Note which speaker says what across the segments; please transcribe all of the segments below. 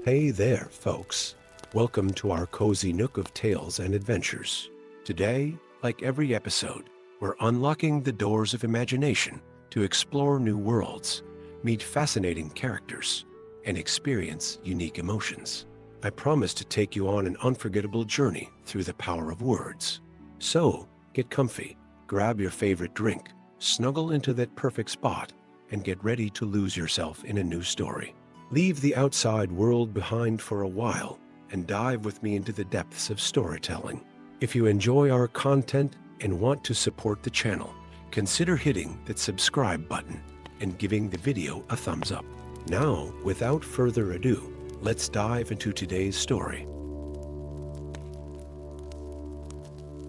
Speaker 1: Hey there, folks. Welcome to our cozy nook of tales and adventures. Today, like every episode, we're unlocking the doors of imagination to explore new worlds, meet fascinating characters, and experience unique emotions. I promise to take you on an unforgettable journey through the power of words. So, get comfy, grab your favorite drink, snuggle into that perfect spot, and get ready to lose yourself in a new story. Leave the outside world behind for a while and dive with me into the depths of storytelling. If you enjoy our content and want to support the channel, consider hitting that subscribe button and giving the video a thumbs up. Now, without further ado, let's dive into today's story.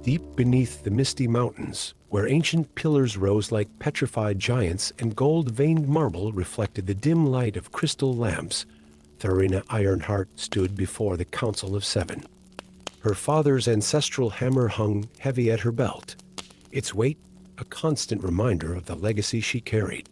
Speaker 1: Deep beneath the misty mountains, where ancient pillars rose like petrified giants and gold-veined marble reflected the dim light of crystal lamps, Thurina Ironheart stood before the Council of Seven. Her father's ancestral hammer hung heavy at her belt, its weight a constant reminder of the legacy she carried.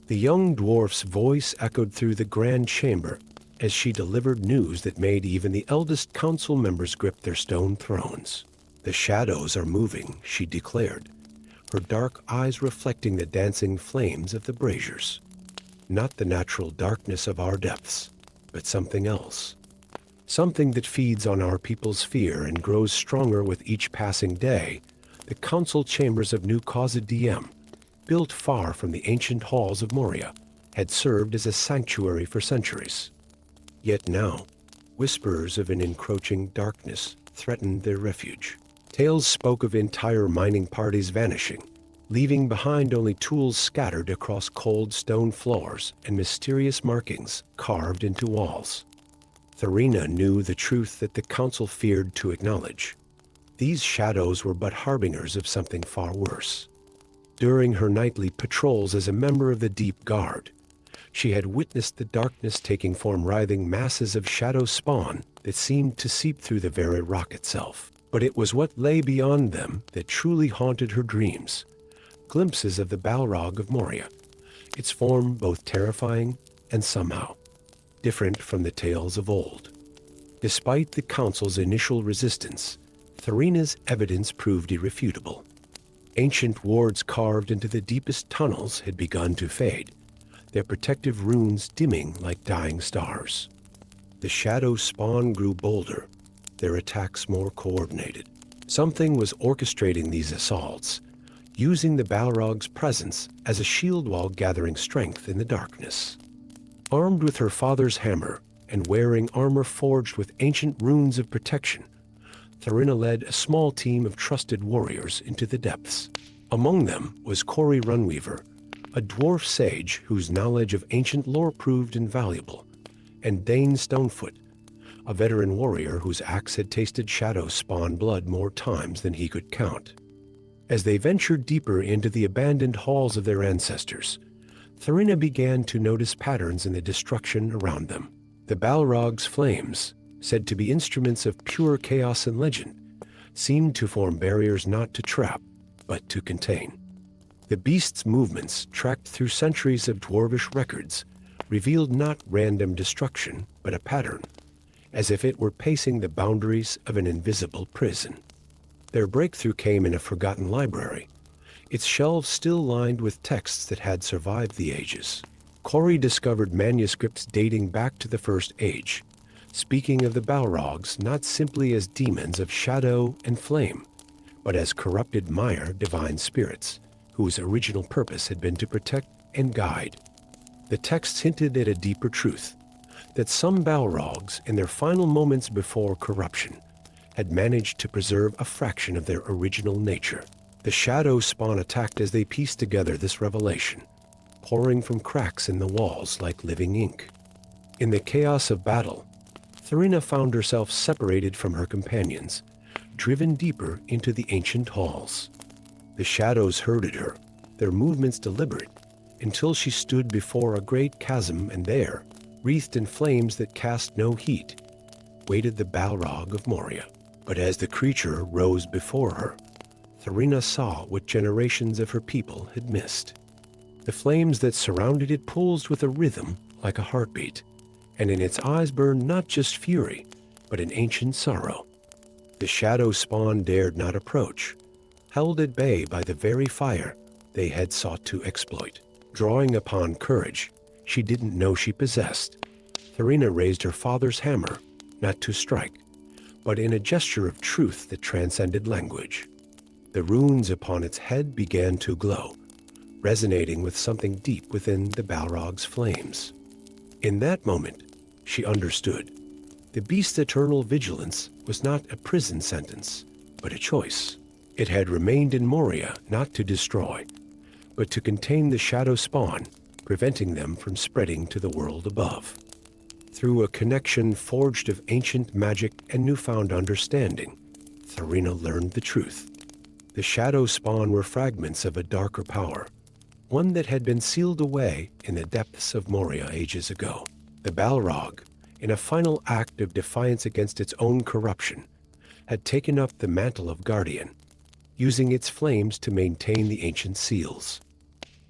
Speaker 1: The young dwarf's voice echoed through the grand chamber as she delivered news that made even the eldest council members grip their stone thrones. "The shadows are moving," she declared, her dark eyes reflecting the dancing flames of the braziers. "Not the natural darkness of our depths, but something else. Something that feeds on our people's fear and grows stronger with each passing day." The council chambers of New Khazad-diem, built far from the ancient halls of Moria, had served as a sanctuary for centuries. Yet now, whispers of an encroaching darkness threatened their refuge. Tales spoke of entire mining parties vanishing, leaving behind only tools scattered across cold stone floors and mysterious markings carved into walls. Thurina knew the truth that the council feared to acknowledge. These shadows were but harbingers of something far worse. During her nightly patrols as a member of the Deep Guard, she had witnessed the darkness taking form, writhing masses of shadow spawn that seemed to seep through the very rock itself. But it was what lay beyond them that truly haunted her dreams. Glimpses of the Balrog of Moria, its form both terrifying and somehow different from the tales of old. Despite the council's initial resistance, Thurina's evidence proved irrefutable. Ancient wards carved into the deepest tunnels had begun to fade, their protective runes dimming like dying stars. The shadow spawn grew bolder, their attacks more coordinated. Something was orchestrating these assaults, using the Balrog's presence as a shield wall, gathering strength in the darkness. Armed with her father's hammer and wearing armor forged with ancient runes of protection, Thurina led a small team of trusted warriors into the depths. Among them was Cori Runweaver, a dwarf sage whose knowledge of ancient lore proved invaluable, and Dane Stonefoot, a veteran warrior whose axe had tasted shadow spawn blood more times than he could count. As they ventured deeper into the abandoned halls of their ancestors, Thurina began to notice patterns in the destruction around them. The Balrog's flames, said to be instruments of pure chaos and legend, seemed to form barriers not to trap, but to contain. The beast's movements, tracked through centuries of dwarvish records, revealed not random destruction, but a pattern, as if it were pacing the boundaries of an invisible prison. Their breakthrough came in a forgotten library, its shelves still lined with texts that had survived the ages. Cori discovered manuscripts dating back to the First Age, speaking of the Balrogs not simply as demons of shadow and flame, but as corrupted Mire divine spirits, whose original purpose had been to protect and guide. The texts hinted at a deeper truth, that some Balrogs, in their final moments before corruption, had managed to preserve a fraction of their original nature. The shadow spawn attacked as they pieced together this revelation, pouring from cracks in the walls like living ink. In the chaos of battle, Thurina found herself separated from her companions, driven deeper into the ancient halls. The shadows herded her, their movements deliberate, until she stood before a great chasm, and there, wreathed in flames that cast no heat, waited the Balrog of Moria. But as the creature rose before her, Thurina saw what generations of her people had missed. The flames that surrounded it pulsed with a rhythm like a heartbeat, and in its eyes burned not just fury, but an ancient sorrow. The shadow spawn dared not approach, held at bay by the very fire they had sought to exploit. Drawing upon courage she didn't know she possessed, Thurina raised her father's hammer, not to strike, but in a gesture of truth that transcended language. The runes upon its head began to glow, resonating with something deep within the Balrog's flames. In that moment, she understood. The beast's eternal vigilance was not a prison sentence, but a choice. It had remained in Moria not to destroy, but to contain the shadow spawn, preventing them from spreading to the world above. Through a connection forged of ancient magic and newfound understanding, Thurina learned the truth. The shadow spawn were fragments of a darker power, one that had been sealed away in the depths of Moria ages ago. The Balrog, in a final act of defiance against its own corruption, had taken up the mantle of guardian, using its flames to maintain the ancient seals.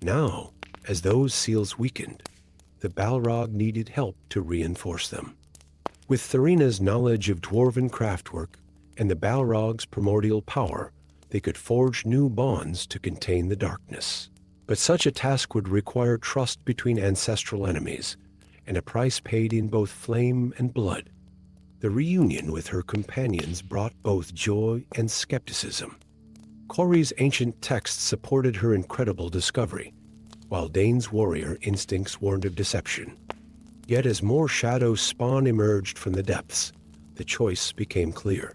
Speaker 1: Now, as those seals weakened, the Balrog needed help to reinforce them. With Thurina's knowledge of dwarven craftwork and the Balrog's primordial power, they could forge new bonds to contain the darkness. But such a task would require trust between ancestral enemies, and a price paid in both flame and blood. The reunion with her companions brought both joy and skepticism. Cori's ancient texts supported her incredible discovery, while Dane's warrior instincts warned of deception. Yet as more shadow spawn emerged from the depths, the choice became clear.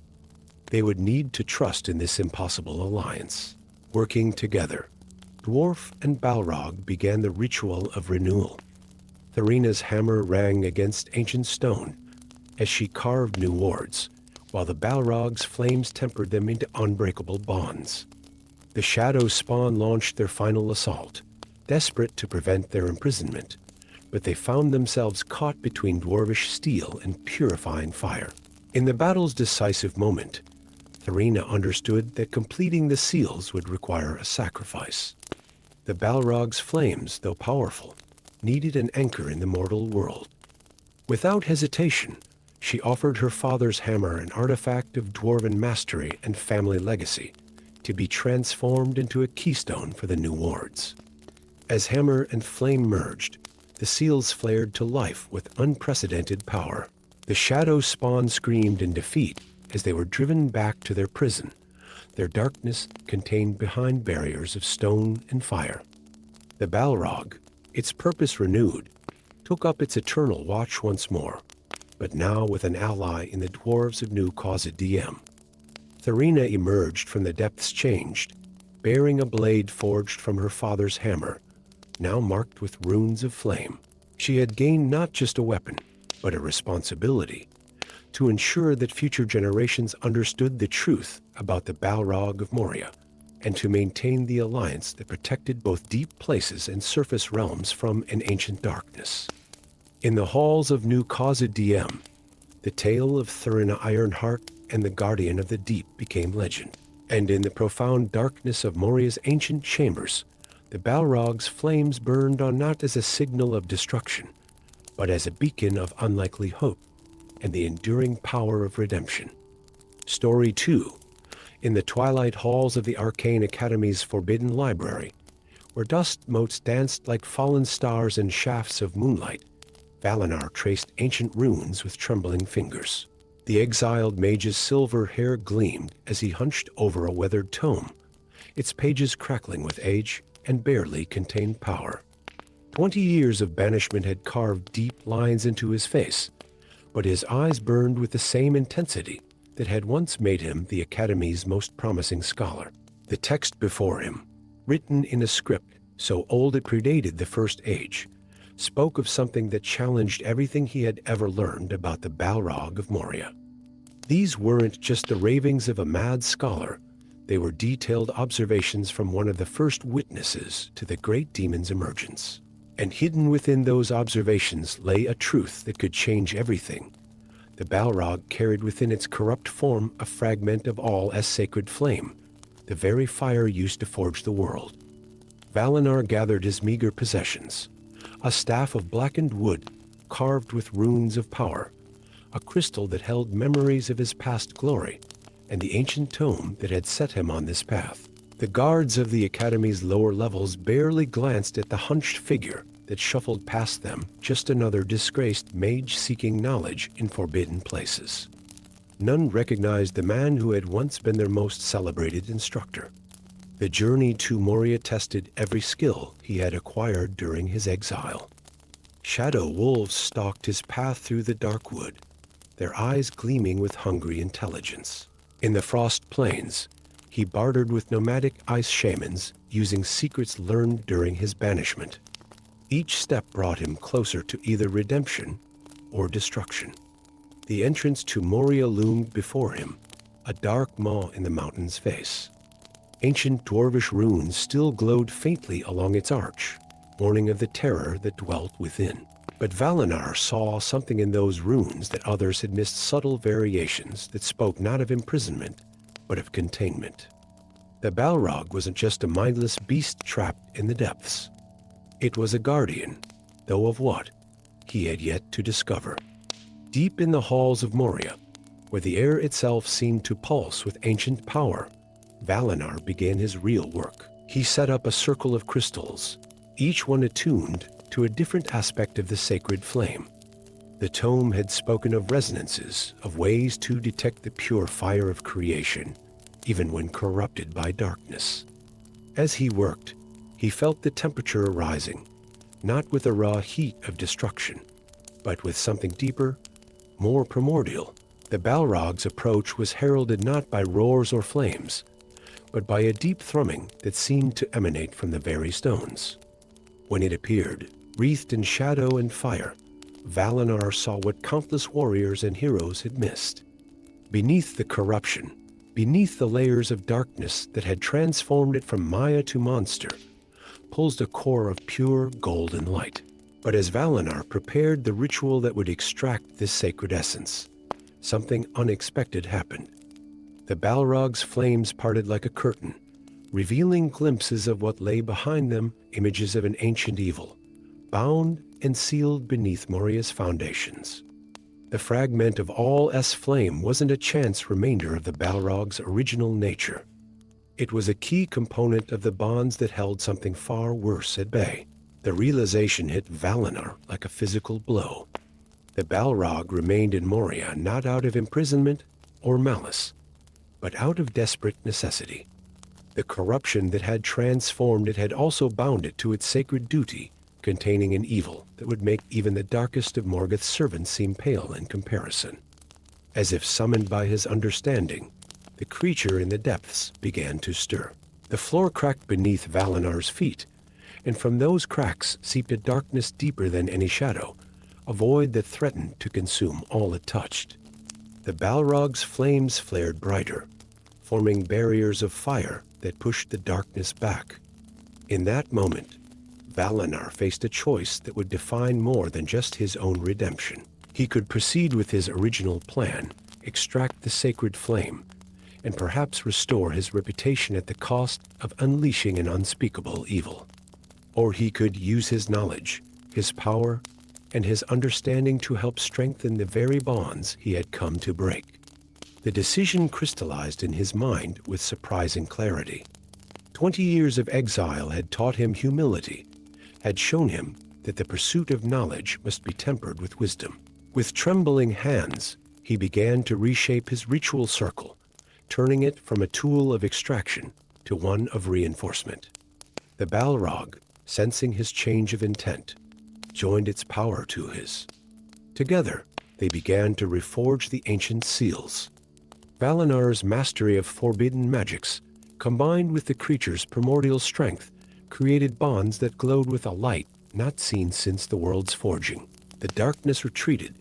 Speaker 1: They would need to trust in this impossible alliance. Working together, Dwarf and Balrog began the ritual of renewal. Thurina's hammer rang against ancient stone as she carved new wards, while the Balrog's flames tempered them into unbreakable bonds. The shadow spawn launched their final assault, desperate to prevent their imprisonment, but they found themselves caught between dwarvish steel and purifying fire. In the battle's decisive moment, Thurina understood that completing the seals would require a sacrifice. The Balrog's flames, though powerful, needed an anchor in the mortal world. Without hesitation, she offered her father's hammer, an artifact of dwarven mastery and family legacy, to be transformed into a keystone for the new wards. As hammer and flame merged, the seals flared to life with unprecedented power. The shadow spawn screamed in defeat as they were driven back to their prison, their darkness contained behind barriers of stone and fire. The Balrog, its purpose renewed, took up its eternal watch once more, but now with an ally in the dwarves of New Khazad-dûm. Thurina emerged from the depths changed, bearing a blade forged from her father's hammer, now marked with runes of flame. She had gained not just a weapon, but a responsibility to ensure that future generations understood the truth about the Balrog of Moria, and to maintain the alliance that protected both deep places and surface realms from an ancient darkness. In the halls of New Khazad-dûm, the tale of Thurina Ironheart and the Guardian of the Deep became legend, and in the profound darkness of Moria's ancient chambers, the Balrog's flames burned on not as a signal of destruction, but as a beacon of unlikely hope and the enduring power of redemption. Story 2. In the twilight halls of the Arcane Academy's forbidden library, where dust motes danced like fallen stars in shafts of moonlight, Valinor traced ancient runes with trembling fingers. The exiled mage's silver hair gleamed as he hunched over a weathered tome, its pages crackling with age and barely contained power. 20 years of banishment had carved deep lines into his face, but his eyes burned with the same intensity that had once made him the Academy's most promising scholar. The text before him, written in a script so old it predated the First Age, spoke of something that challenged everything he had ever learned about the Balrog of Moria. These weren't just the ravings of a mad scholar, they were detailed observations from one of the first witnesses to the great demon's emergence. And hidden within those observations lay a truth that could change everything. The Balrog carried within its corrupt form a fragment of all as sacred flame, the very fire used to forge the world. Valinor gathered his meager possessions, a staff of blackened wood, carved with runes of power, a crystal that held memories of his past glory, and the ancient tome that had set him on this path. The guards of the academy's lower levels barely glanced at the hunched figure that shuffled past them, just another disgraced mage seeking knowledge in forbidden places. None recognized the man who had once been their most celebrated instructor. The journey to Moria tested every skill he had acquired during his exile. Shadow wolves stalked his path through the dark wood, their eyes gleaming with hungry intelligence. In the frost plains, he bartered with nomadic ice shamans, using secrets learned during his banishment. Each step brought him closer to either redemption or destruction. The entrance to Moria loomed before him, a dark maw in the mountain's face. Ancient dwarvish runes still glowed faintly along its arch, warning of the terror that dwelt within. But Valinar saw something in those runes that others had missed, subtle variations that spoke not of imprisonment, but of containment. The Balrog wasn't just a mindless beast trapped in the depths. It was a guardian, though of what, he had yet to discover. Deep in the halls of Moria, where the air itself seemed to pulse with ancient power, Valinar began his real work. He set up a circle of crystals, each one attuned to a different aspect of the sacred flame. The tome had spoken of resonances, of ways to detect the pure fire of creation, even when corrupted by darkness. As he worked, he felt the temperature rising, not with the raw heat of destruction, but with something deeper, more primordial. The Balrog's approach was heralded not by roars or flames, but by a deep thrumming that seemed to emanate from the very stones. When it appeared, wreathed in shadow and fire, Valinar saw what countless warriors and heroes had missed. Beneath the corruption, beneath the layers of darkness that had transformed it from Maya to monster, pulsed a core of pure golden light. But as Valinar prepared the ritual that would extract this sacred essence, something unexpected happened. The Balrog's flames parted like a curtain, revealing glimpses of what lay behind them, images of an ancient evil, bound and sealed beneath Moria's foundations. The fragment of all-S flame wasn't a chance remainder of the Balrog's original nature. It was a key component of the bonds that held something far worse at bay. The realization hit Valinar like a physical blow. The Balrog remained in Moria not out of imprisonment or malice, but out of desperate necessity. The corruption that had transformed it had also bound it to its sacred duty, containing an evil that would make even the darkest of Morgoth's servants seem pale in comparison. As if summoned by his understanding, the creature in the depths began to stir. The floor cracked beneath Valinar's feet, and from those cracks seeped a darkness deeper than any shadow, a void that threatened to consume all it touched. The Balrog's flames flared brighter, forming barriers of fire that pushed the darkness back. In that moment, Valinar faced a choice that would define more than just his own redemption. He could proceed with his original plan, extract the sacred flame, and perhaps restore his reputation at the cost of unleashing an unspeakable evil. Or he could use his knowledge, his power, and his understanding to help strengthen the very bonds he had come to break. The decision crystallized in his mind with surprising clarity. 20 years of exile had taught him humility, had shown him that the pursuit of knowledge must be tempered with wisdom. With trembling hands, he began to reshape his ritual circle, turning it from a tool of extraction to one of reinforcement. The Balrog, sensing his change of intent, joined its power to his. Together, they began to reforge the ancient seals. Valinar's mastery of forbidden magics, combined with the creature's primordial strength, created bonds that glowed with a light not seen since the world's forging. The darkness retreated,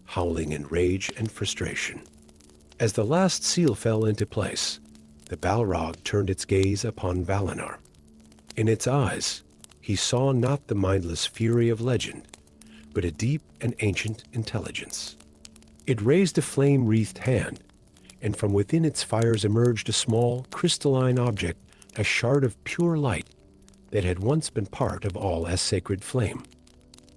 Speaker 1: howling in rage and frustration. As the last seal fell into place, the Balrog turned its gaze upon Valinar. In its eyes, he saw not the mindless fury of legend, but a deep and ancient intelligence. It raised a flame-wreathed hand, and from within its fires emerged a small, crystalline object, a shard of pure light that had once been part of all as sacred flame.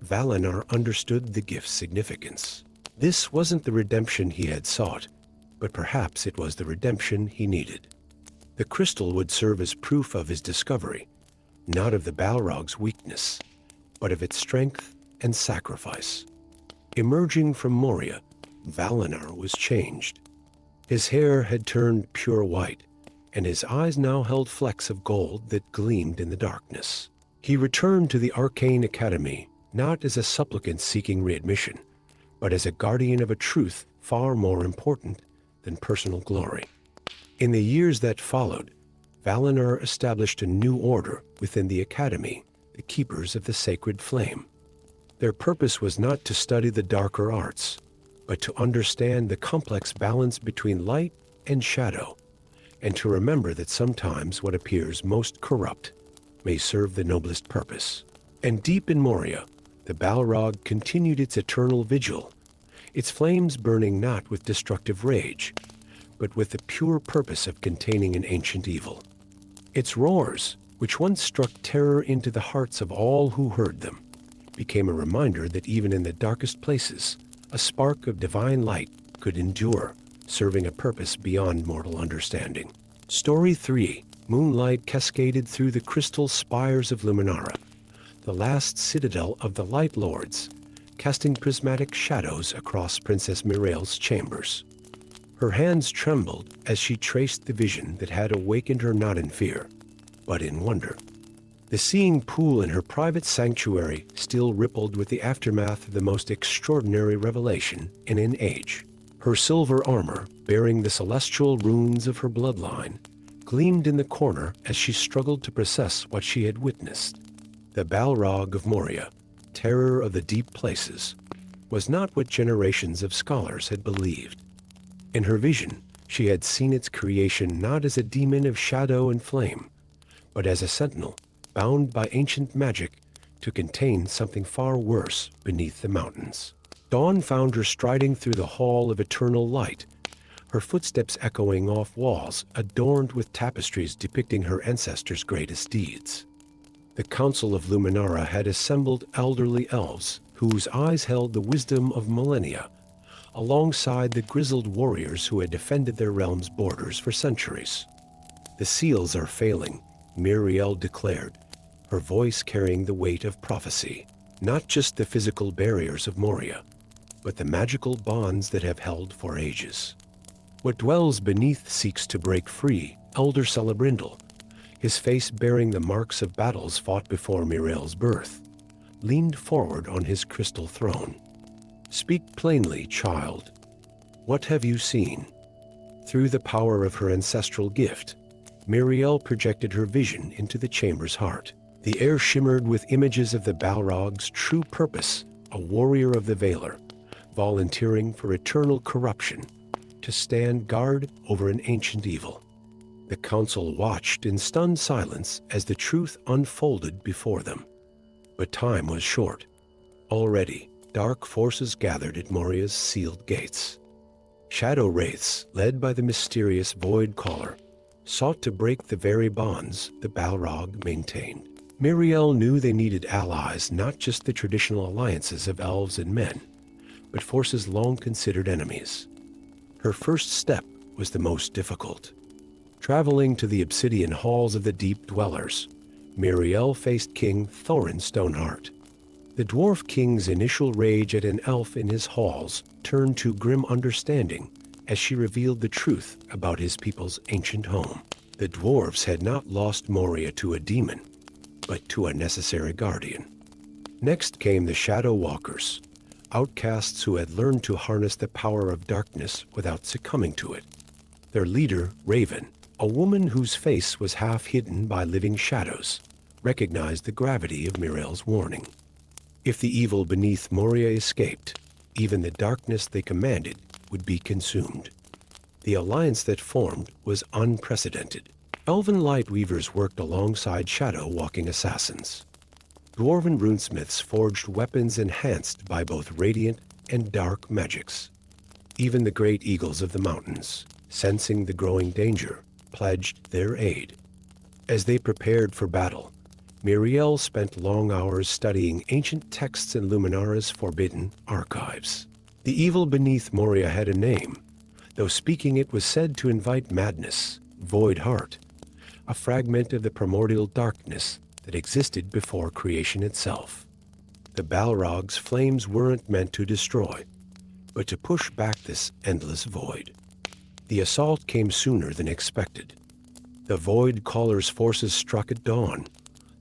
Speaker 1: Valinar understood the gift's significance. This wasn't the redemption he had sought, but perhaps it was the redemption he needed. The crystal would serve as proof of his discovery, not of the Balrog's weakness, but of its strength and sacrifice. Emerging from Moria, Valinar was changed. His hair had turned pure white, and his eyes now held flecks of gold that gleamed in the darkness. He returned to the Arcane Academy, not as a supplicant seeking readmission, but as a guardian of a truth far more important than personal glory. In the years that followed, Valinar established a new order within the Academy, the Keepers of the Sacred Flame. Their purpose was not to study the darker arts, but to understand the complex balance between light and shadow, and to remember that sometimes what appears most corrupt may serve the noblest purpose. And deep in Moria, the Balrog continued its eternal vigil, its flames burning not with destructive rage, but with the pure purpose of containing an ancient evil. Its roars, which once struck terror into the hearts of all who heard them, became a reminder that even in the darkest places, a spark of divine light could endure, serving a purpose beyond mortal understanding. Story 3. Moonlight cascaded through the crystal spires of Luminara, the last citadel of the Light Lords, casting prismatic shadows across Princess Miriel's chambers. Her hands trembled as she traced the vision that had awakened her not in fear, but in wonder. The seeing pool in her private sanctuary still rippled with the aftermath of the most extraordinary revelation in an age. Her silver armor, bearing the celestial runes of her bloodline, gleamed in the corner as she struggled to process what she had witnessed. The Balrog of Moria, terror of the deep places, was not what generations of scholars had believed. In her vision, she had seen its creation not as a demon of shadow and flame, but as a sentinel bound by ancient magic to contain something far worse beneath the mountains. Dawn found her striding through the hall of eternal light, her footsteps echoing off walls adorned with tapestries depicting her ancestors' greatest deeds. The Council of Luminara had assembled elderly elves whose eyes held the wisdom of millennia, alongside the grizzled warriors who had defended their realm's borders for centuries. "The seals are failing," Miriel declared, her voice carrying the weight of prophecy. Not just the physical barriers of Moria, but the magical bonds that have held for ages. "What dwells beneath seeks to break free," Elder Celebrindle, his face bearing the marks of battles fought before Miriel's birth, leaned forward on his crystal throne. "Speak plainly, child. What have you seen?" Through the power of her ancestral gift, Miriel projected her vision into the chamber's heart. The air shimmered with images of the Balrog's true purpose, a warrior of the Valar, volunteering for eternal corruption, to stand guard over an ancient evil. The council watched in stunned silence as the truth unfolded before them. But time was short. Already, dark forces gathered at Moria's sealed gates. Shadow wraiths, led by the mysterious Void Caller, sought to break the very bonds the Balrog maintained. Miriel knew they needed allies, not just the traditional alliances of elves and men, but forces long considered enemies. Her first step was the most difficult. Traveling to the obsidian halls of the Deep Dwellers, Miriel faced King Thorin Stoneheart. The Dwarf King's initial rage at an elf in his halls turned to grim understanding as she revealed the truth about his people's ancient home. The dwarves had not lost Moria to a demon, but to a necessary guardian. Next came the Shadow Walkers, outcasts who had learned to harness the power of darkness without succumbing to it. Their leader, Raven, a woman whose face was half hidden by living shadows, recognized the gravity of Miriel's warning. If the evil beneath Moria escaped, even the darkness they commanded would be consumed. The alliance that formed was unprecedented. Elven lightweavers worked alongside shadow-walking assassins. Dwarven runesmiths forged weapons enhanced by both radiant and dark magics. Even the great eagles of the mountains, sensing the growing danger, pledged their aid. As they prepared for battle, Miriel spent long hours studying ancient texts in Luminara's forbidden archives. The evil beneath Moria had a name, though speaking it was said to invite madness, void heart, a fragment of the primordial darkness that existed before creation itself. The Balrog's flames weren't meant to destroy, but to push back this endless void. The assault came sooner than expected. The Void Caller's forces struck at dawn,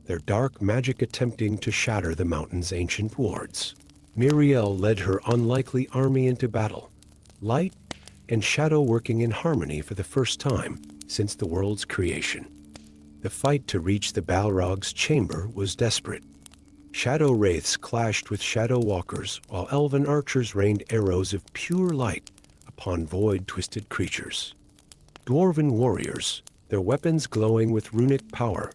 Speaker 1: their dark magic attempting to shatter the mountain's ancient wards. Miriel led her unlikely army into battle, light and shadow working in harmony for the first time since the world's creation. The fight to reach the Balrog's chamber was desperate. Shadow wraiths clashed with shadow walkers, while elven archers rained arrows of pure light upon void-twisted creatures. Dwarven warriors, their weapons glowing with runic power,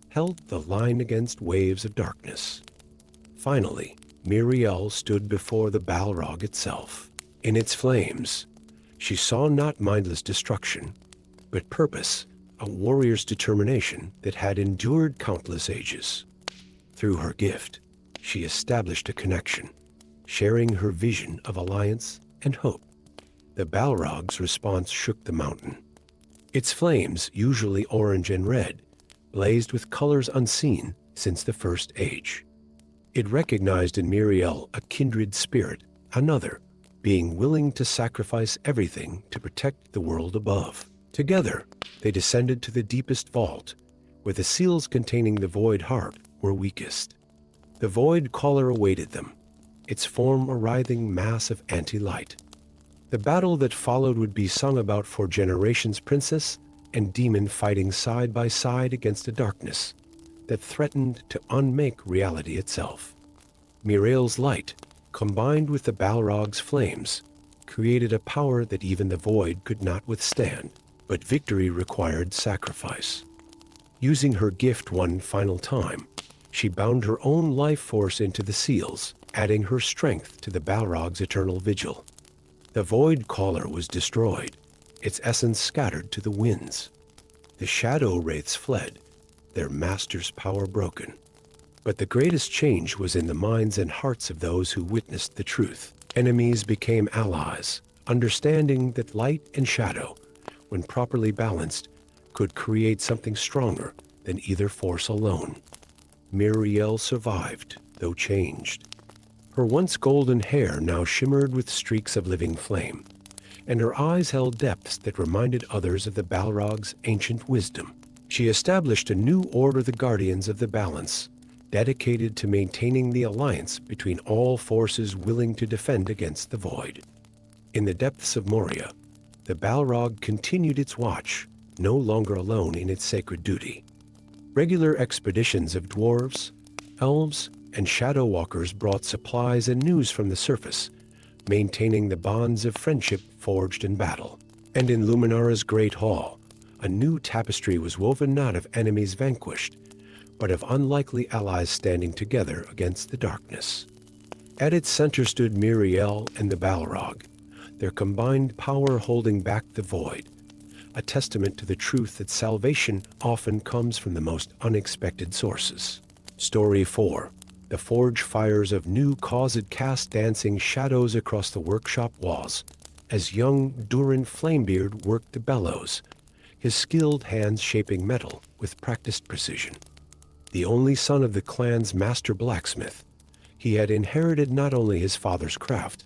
Speaker 1: held the line against waves of darkness. Finally, Miriel stood before the Balrog itself. In its flames, she saw not mindless destruction, but purpose, a warrior's determination that had endured countless ages. Through her gift, she established a connection, sharing her vision of alliance and hope. The Balrog's response shook the mountain. Its flames, usually orange and red, blazed with colors unseen since the First Age. It recognized in Miriel a kindred spirit, another, being willing to sacrifice everything to protect the world above. Together, they descended to the deepest vault, where the seals containing the Void Heart were weakest. The Void Caller awaited them, its form a writhing mass of anti-light. The battle that followed would be sung about for generations, princess and demon fighting side by side against a darkness that threatened to unmake reality itself. Miriel's light, combined with the Balrog's flames, created a power that even the Void could not withstand, but victory required sacrifice. Using her gift one final time, she bound her own life force into the seals, adding her strength to the Balrog's eternal vigil. The Void Caller was destroyed, its essence scattered to the winds. The shadow wraiths fled, their master's power broken. But the greatest change was in the minds and hearts of those who witnessed the truth. Enemies became allies, understanding that light and shadow, when properly balanced, could create something stronger than either force alone. Miriel survived, though changed. Her once golden hair now shimmered with streaks of living flame, and her eyes held depths that reminded others of the Balrog's ancient wisdom. She established a new order, the Guardians of the Balance, dedicated to maintaining the alliance between all forces willing to defend against the Void. In the depths of Moria, the Balrog continued its watch, no longer alone in its sacred duty. Regular expeditions of dwarves, elves, and shadow walkers brought supplies and news from the surface, maintaining the bonds of friendship forged in battle. And in Luminara's great hall, a new tapestry was woven not of enemies vanquished, but of unlikely allies standing together against the darkness. At its center stood Miriel and the Balrog, their combined power holding back the Void, a testament to the truth that salvation often comes from the most unexpected sources. Story 4. The forge fires of new caused cast dancing shadows across the workshop walls, as young Durin Flamebeard worked the bellows, his skilled hands shaping metal with practiced precision. The only son of the clan's master blacksmith, he had inherited not only his father's craft,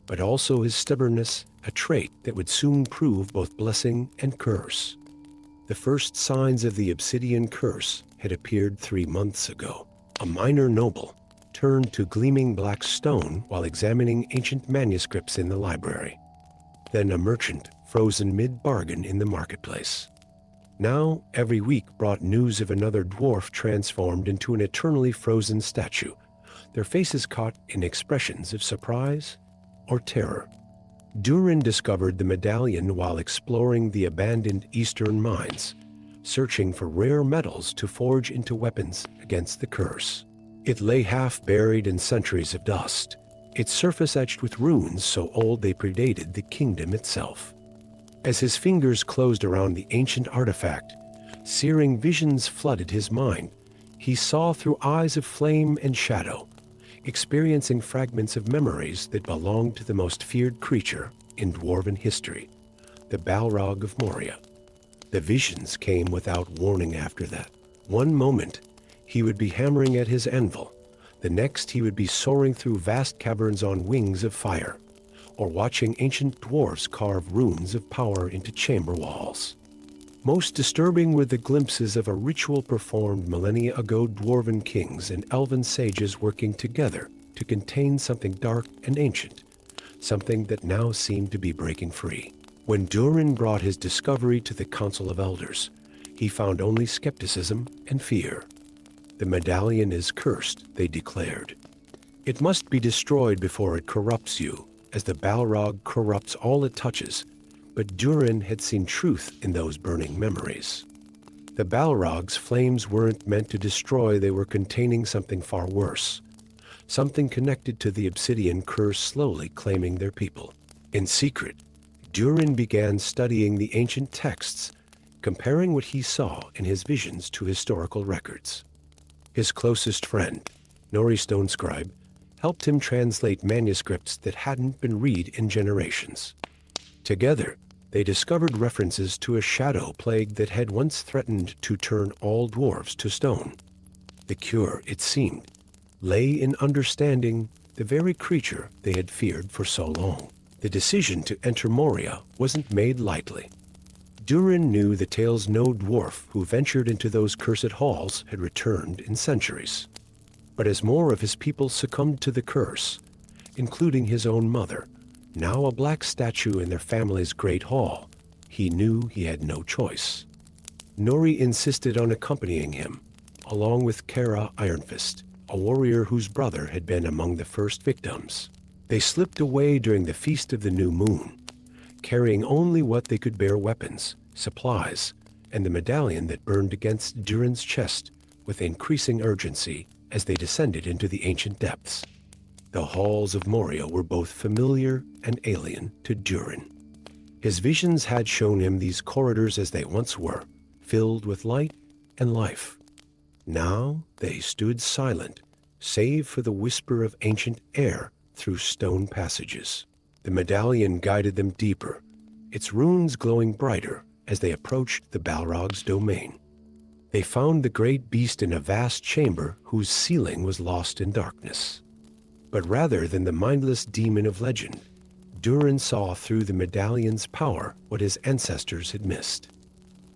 Speaker 1: but also his stubbornness, a trait that would soon prove both blessing and curse. The first signs of the obsidian curse had appeared 3 months ago. A minor noble turned to gleaming black stone while examining ancient manuscripts in the library. Then a merchant frozen mid-bargain in the marketplace. Now, every week brought news of another dwarf transformed into an eternally frozen statue, their faces caught in expressions of surprise or terror. Durin discovered the medallion while exploring the abandoned eastern mines, searching for rare metals to forge into weapons against the curse. It lay half buried in centuries of dust, its surface etched with runes so old they predated the kingdom itself. As his fingers closed around the ancient artifact, searing visions flooded his mind. He saw through eyes of flame and shadow, experiencing fragments of memories that belonged to the most feared creature in dwarven history, the Balrog of Moria. The visions came without warning after that. One moment, he would be hammering at his anvil. The next, he would be soaring through vast caverns on wings of fire, or watching ancient dwarfs carve runes of power into chamber walls. Most disturbing were the glimpses of a ritual performed millennia ago, dwarven kings and elven sages working together to contain something dark and ancient, something that now seemed to be breaking free. When Durin brought his discovery to the Council of Elders, he found only skepticism and fear. The medallion is cursed, they declared. It must be destroyed before it corrupts you, as the Balrog corrupts all it touches. But Durin had seen truth in those burning memories. The Balrog's flames weren't meant to destroy, they were containing something far worse. Something connected to the obsidian curse slowly claiming their people. In secret, Durin began studying the ancient texts, comparing what he saw in his visions to historical records. His closest friend, Nori Stonescribe, helped him translate manuscripts that hadn't been read in generations. Together, they discovered references to a shadow plague that had once threatened to turn all dwarves to stone. The cure, it seemed, lay in understanding the very creature they had feared for so long. The decision to enter Moria wasn't made lightly. Durin knew the tale's no dwarf who ventured into those cursed halls had returned in centuries. But as more of his people succumbed to the curse, including his own mother, now a black statue in their family's great hall, he knew he had no choice. Nori insisted on accompanying him, along with Kara Ironfist, a warrior whose brother had been among the first victims. They slipped away during the Feast of the New Moon, carrying only what they could bear: weapons, supplies, and the medallion that burned against Durin's chest with increasing urgency as they descended into the ancient depths. The halls of Moria were both familiar and alien to Durin. His visions had shown him these corridors as they once were, filled with light and life. Now they stood silent, save for the whisper of ancient air through stone passages. The medallion guided them deeper, its runes glowing brighter as they approached the Balrog's domain. They found the great beast in a vast chamber whose ceiling was lost in darkness. But rather than the mindless demon of legend, Durin saw through the medallion's power what his ancestors had missed.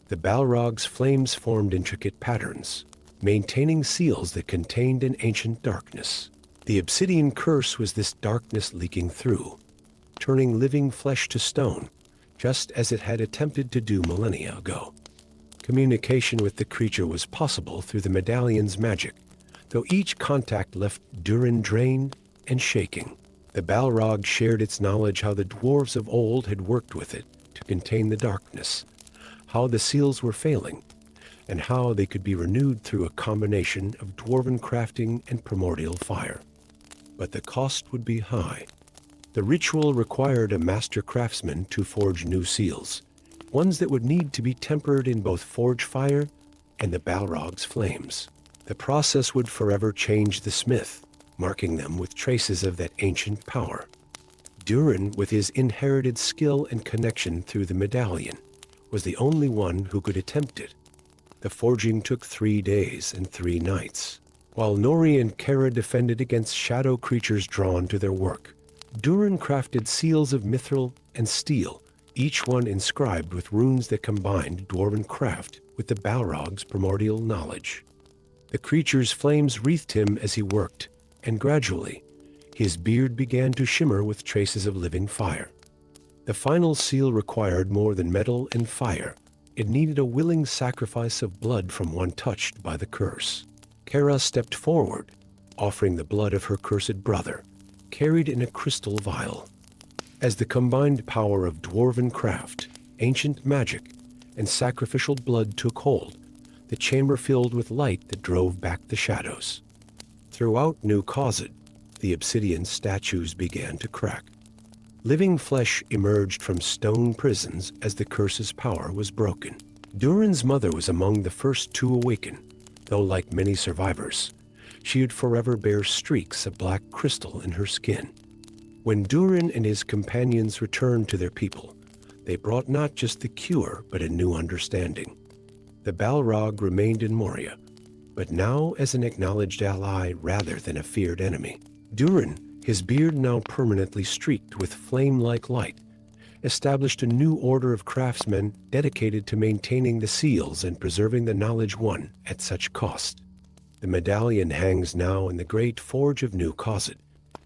Speaker 1: The Balrog's flames formed intricate patterns, maintaining seals that contained an ancient darkness. The obsidian curse was this darkness leaking through, turning living flesh to stone, just as it had attempted to do millennia ago. Communication with the creature was possible through the medallion's magic, though each contact left Durin drained and shaking. The Balrog shared its knowledge how the dwarves of old had worked with it to contain the darkness, how the seals were failing, and how they could be renewed through a combination of dwarven crafting and primordial fire. But the cost would be high. The ritual required a master craftsman to forge new seals, ones that would need to be tempered in both forge fire and the Balrog's flames. The process would forever change the smith, marking them with traces of that ancient power. Durin, with his inherited skill and connection through the medallion, was the only one who could attempt it. The forging took 3 days and 3 nights. While Nori and Kara defended against shadow creatures drawn to their work, Durin crafted seals of mithril and steel, each one inscribed with runes that combined dwarven craft with the Balrog's primordial knowledge. The creature's flames wreathed him as he worked, and gradually, his beard began to shimmer with traces of living fire. The final seal required more than metal and fire. It needed a willing sacrifice of blood from one touched by the curse. Kara stepped forward, offering the blood of her cursed brother, carried in a crystal vial. As the combined power of dwarven craft, ancient magic, and sacrificial blood took hold, the chamber filled with light that drove back the shadows. Throughout New Khazad, the obsidian statues began to crack. Living flesh emerged from stone prisons as the curse's power was broken. Durin's mother was among the first to awaken, though like many survivors, she would forever bear streaks of black crystal in her skin. When Durin and his companions returned to their people, they brought not just the cure, but a new understanding. The Balrog remained in Moria, but now as an acknowledged ally rather than a feared enemy. Durin, his beard now permanently streaked with flame-like light, established a new order of craftsmen dedicated to maintaining the seals and preserving the knowledge won at such cost. The medallion hangs now in the great forge of New Cosset,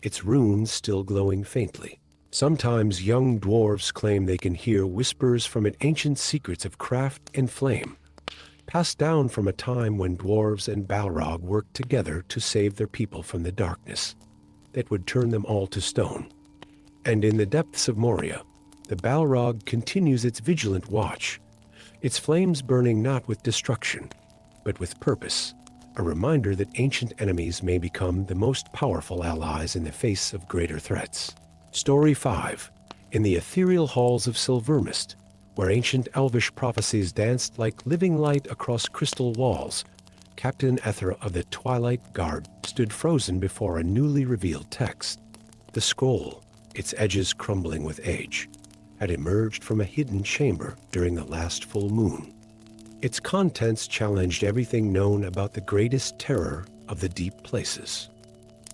Speaker 1: its runes still glowing faintly. Sometimes young dwarves claim they can hear whispers from it, ancient secrets of craft and flame, passed down from a time when dwarves and Balrog worked together to save their people from the darkness that would turn them all to stone. And in the depths of Moria, the Balrog continues its vigilant watch, its flames burning not with destruction, but with purpose, a reminder that ancient enemies may become the most powerful allies in the face of greater threats. Story 5. In the ethereal halls of Silvermist, where ancient elvish prophecies danced like living light across crystal walls, Captain Ethra of the Twilight Guard stood frozen before a newly revealed text. The scroll, its edges crumbling with age, had emerged from a hidden chamber during the last full moon. Its contents challenged everything known about the greatest terror of the deep places.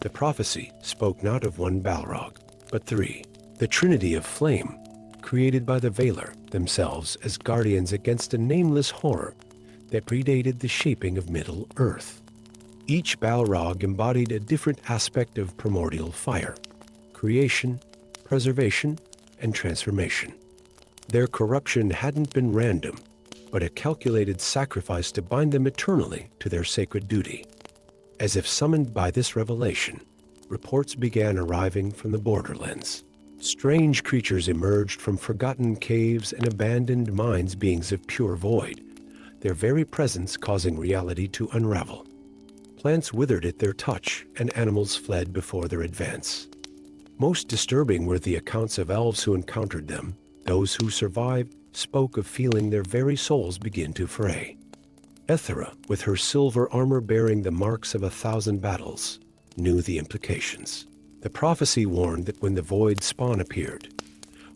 Speaker 1: The prophecy spoke not of one Balrog, but three, the trinity of flame, created by the Valar themselves as guardians against a nameless horror that predated the shaping of Middle-earth. Each Balrog embodied a different aspect of primordial fire: creation, preservation, and transformation. Their corruption hadn't been random, but a calculated sacrifice to bind them eternally to their sacred duty. As if summoned by this revelation, reports began arriving from the borderlands. Strange creatures emerged from forgotten caves and abandoned mines, beings of pure void, their very presence causing reality to unravel. Plants withered at their touch, and animals fled before their advance. Most disturbing were the accounts of elves who encountered them. Those who survived spoke of feeling their very souls begin to fray. Ethra, with her silver armor bearing the marks of 1,000 battles, knew the implications. The prophecy warned that when the void spawn appeared,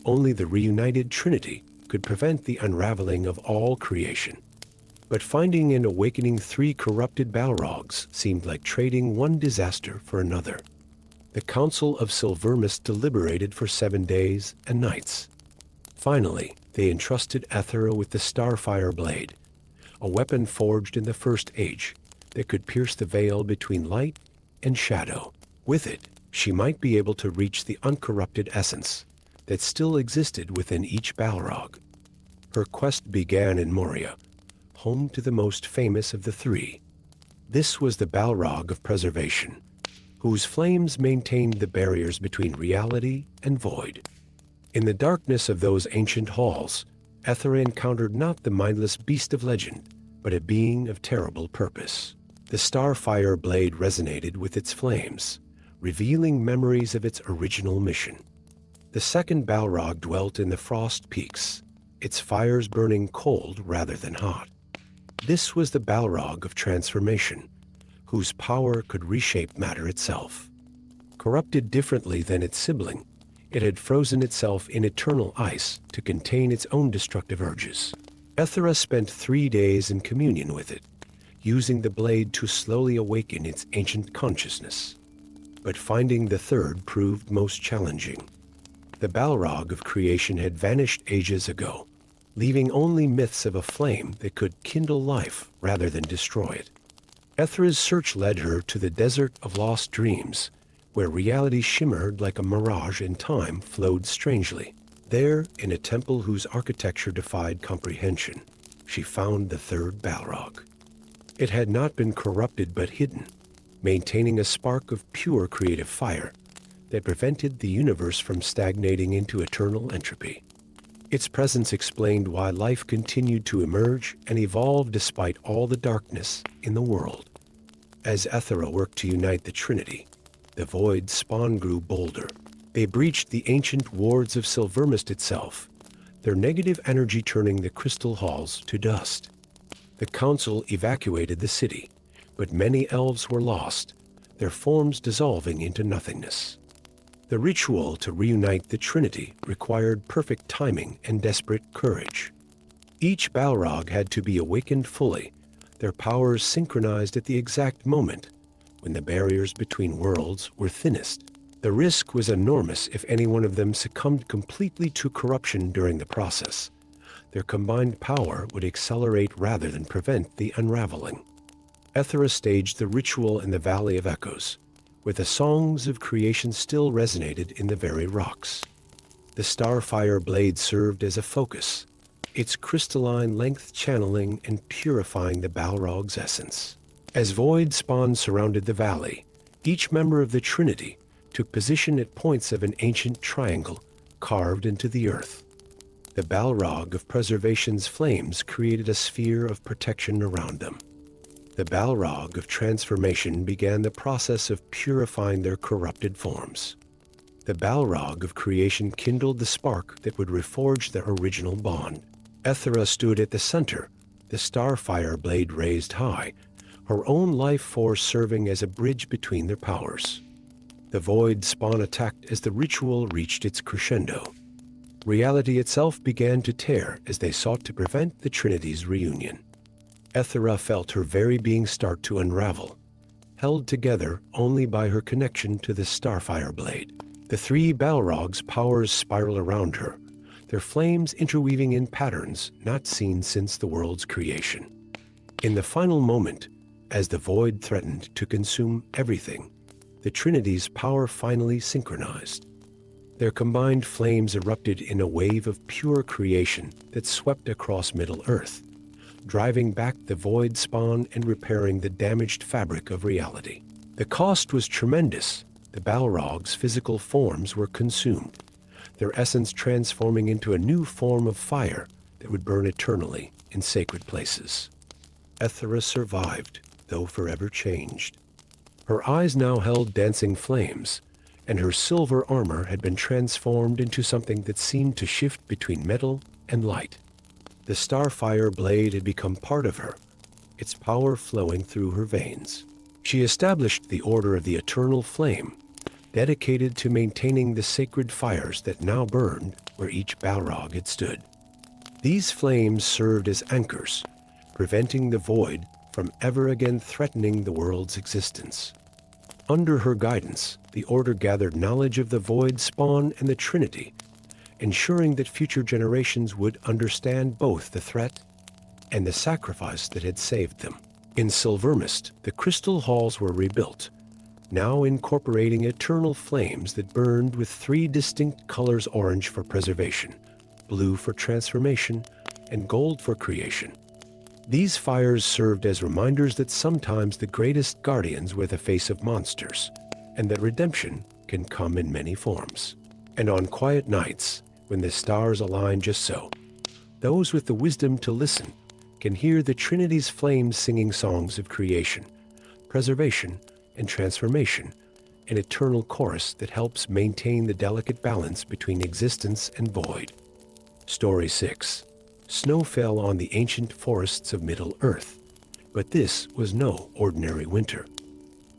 Speaker 1: only the reunited Trinity could prevent the unraveling of all creation. But finding and awakening 3 corrupted Balrogs seemed like trading one disaster for another. The Council of Silvermist deliberated for 7 days and nights. Finally, they entrusted Ethra with the Starfire Blade, a weapon forged in the First Age that could pierce the veil between light and shadow. With it, she might be able to reach the uncorrupted essence that still existed within each Balrog. Her quest began in Moria, home to the most famous of the 3. This was the Balrog of Preservation, whose flames maintained the barriers between reality and void. In the darkness of those ancient halls, Ethra encountered not the mindless beast of legend, but a being of terrible purpose. The Starfire Blade resonated with its flames, revealing memories of its original mission. The second Balrog dwelt in the Frost Peaks, its fires burning cold rather than hot. This was the Balrog of Transformation, whose power could reshape matter itself. Corrupted differently than its sibling, it had frozen itself in eternal ice to contain its own destructive urges. Ethra spent 3 days in communion with it, using the blade to slowly awaken its ancient consciousness. But finding the third proved most challenging. The Balrog of creation had vanished ages ago, leaving only myths of a flame that could kindle life rather than destroy it. Ethra's search led her to the Desert of Lost Dreams, where reality shimmered like a mirage and time flowed strangely. There, in a temple whose architecture defied comprehension, she found the third Balrog. It had not been corrupted but hidden, maintaining a spark of pure creative fire that prevented the universe from stagnating into eternal entropy. Its presence explained why life continued to emerge and evolve despite all the darkness in the world. As Ethra worked to unite the Trinity, the void spawn grew bolder. They breached the ancient wards of Silvermist itself, their negative energy turning the crystal halls to dust. The council evacuated the city, but many elves were lost, their forms dissolving into nothingness. The ritual to reunite the Trinity required perfect timing and desperate courage. Each Balrog had to be awakened fully, their powers synchronized at the exact moment when the barriers between worlds were thinnest. The risk was enormous if any one of them succumbed completely to corruption during the process. Their combined power would accelerate rather than prevent the unraveling. Ethra staged the ritual in the Valley of Echoes, where the songs of creation still resonated in the very rocks. The starfire blade served as a focus, its crystalline length channeling and purifying the Balrog's essence. As void spawn surrounded the valley, each member of the Trinity took position at points of an ancient triangle carved into the earth. The Balrog of Preservation's flames created a sphere of protection around them. The Balrog of Transformation began the process of purifying their corrupted forms. The Balrog of Creation kindled the spark that would reforge their original bond. Ethra stood at the center, the starfire blade raised high, her own life force serving as a bridge between their powers. The void spawn attacked as the ritual reached its crescendo. Reality itself began to tear as they sought to prevent the Trinity's reunion. Ethra felt her very being start to unravel, held together only by her connection to the starfire blade. The three Balrog's powers spiral around her, their flames interweaving in patterns not seen since the world's creation. In the final moment, as the void threatened to consume everything, the Trinity's power finally synchronized. Their combined flames erupted in a wave of pure creation that swept across Middle-earth, driving back the void spawn and repairing the damaged fabric of reality. The cost was tremendous. The Balrog's physical forms were consumed, their essence transforming into a new form of fire that would burn eternally in sacred places. Ethra survived, though forever changed. Her eyes now held dancing flames, and her silver armor had been transformed into something that seemed to shift between metal and light. The starfire blade had become part of her, its power flowing through her veins. She established the Order of the Eternal Flame, dedicated to maintaining the sacred fires that now burned where each Balrog had stood. These flames served as anchors, preventing the void from ever again threatening the world's existence. Under her guidance, the Order gathered knowledge of the void spawn and the Trinity, ensuring that future generations would understand both the threat and the sacrifice that had saved them. In Silvermist, the crystal halls were rebuilt, now incorporating eternal flames that burned with three distinct colors: orange for preservation, blue for transformation, and gold for creation. These fires served as reminders that sometimes the greatest guardians wear the face of monsters, and that redemption can come in many forms. And on quiet nights, when the stars align just so, those with the wisdom to listen can hear the Trinity's flames singing songs of creation, preservation, and transformation, an eternal chorus that helps maintain the delicate balance between existence and void. Story 6. Snow fell on the ancient forests of Middle-earth, but this was no ordinary winter.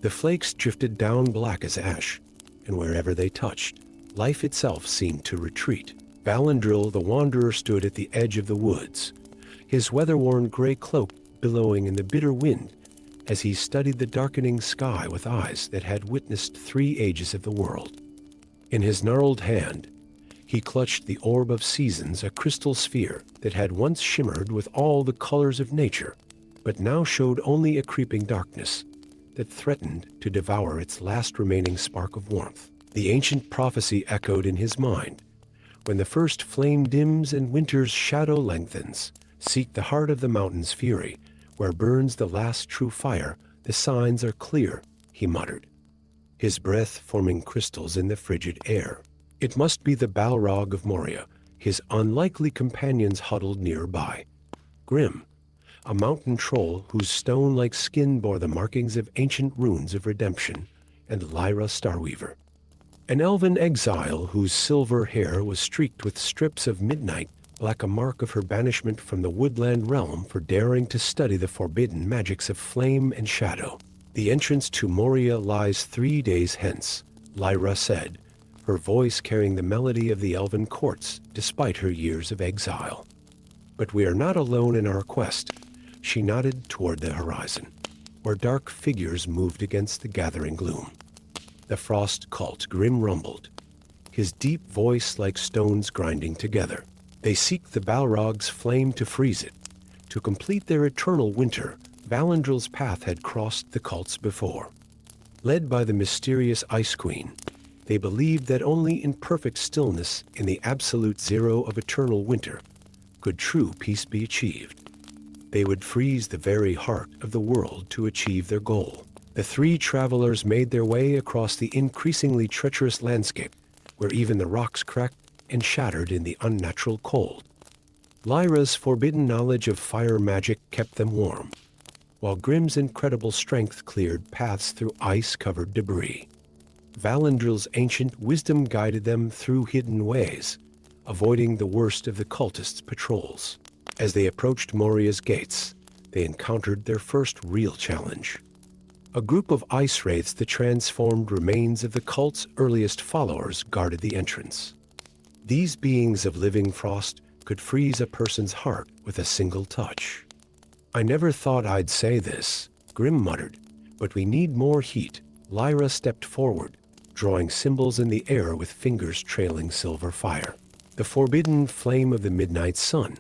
Speaker 1: The flakes drifted down black as ash, and wherever they touched, life itself seemed to retreat. Valandril the Wanderer stood at the edge of the woods, his weather-worn gray cloak billowing in the bitter wind as he studied the darkening sky with eyes that had witnessed 3 ages of the world. In his gnarled hand, he clutched the Orb of Seasons, a crystal sphere that had once shimmered with all the colors of nature, but now showed only a creeping darkness that threatened to devour its last remaining spark of warmth. The ancient prophecy echoed in his mind. When the first flame dims and winter's shadow lengthens, seek the heart of the mountain's fury, where burns the last true fire. The signs are clear, he muttered, his breath forming crystals in the frigid air. It must be the Balrog of Moria, his unlikely companions huddled nearby. Grim, a mountain troll whose stone-like skin bore the markings of ancient runes of redemption, and Lyra Starweaver, an elven exile whose silver hair was streaked with strips of midnight like a mark of her banishment from the woodland realm for daring to study the forbidden magics of flame and shadow. The entrance to Moria lies 3 days hence, Lyra said, her voice carrying the melody of the elven courts despite her years of exile. But we are not alone in our quest. She nodded toward the horizon, where dark figures moved against the gathering gloom. The frost cult Grim rumbled, his deep voice like stones grinding together. They seek the Balrog's flame to freeze it. To complete their eternal winter, Valandril's path had crossed the cults before. Led by the mysterious Ice Queen, they believed that only in perfect stillness, in the absolute zero of eternal winter, could true peace be achieved. They would freeze the very heart of the world to achieve their goal. The 3 travelers made their way across the increasingly treacherous landscape, where even the rocks cracked and shattered in the unnatural cold. Lyra's forbidden knowledge of fire magic kept them warm, while Grim's incredible strength cleared paths through ice-covered debris. Valandril's ancient wisdom guided them through hidden ways, avoiding the worst of the cultists' patrols. As they approached Moria's gates, they encountered their first real challenge. A group of ice wraiths that transformed remains of the cult's earliest followers guarded the entrance. These beings of living frost could freeze a person's heart with a single touch. "I never thought I'd say this," Grim muttered, "but we need more heat." Lyra stepped forward, drawing symbols in the air with fingers trailing silver fire. "The forbidden flame of the midnight sun,"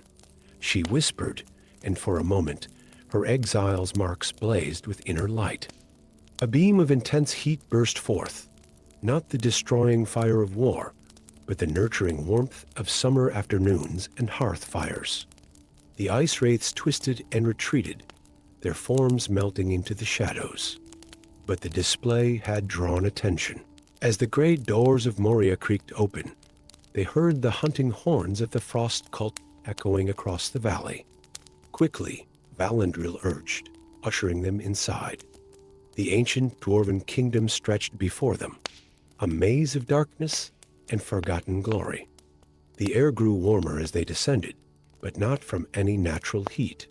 Speaker 1: she whispered, and for a moment, her exile's marks blazed with inner light. A beam of intense heat burst forth, not the destroying fire of war, but the nurturing warmth of summer afternoons and hearth fires. The ice wraiths twisted and retreated, their forms melting into the shadows. But the display had drawn attention. As the great doors of Moria creaked open, they heard the hunting horns of the frost cult echoing across the valley. Quickly, Valandril urged, ushering them inside. The ancient dwarven kingdom stretched before them, a maze of darkness and forgotten glory. The air grew warmer as they descended, but not from any natural heat.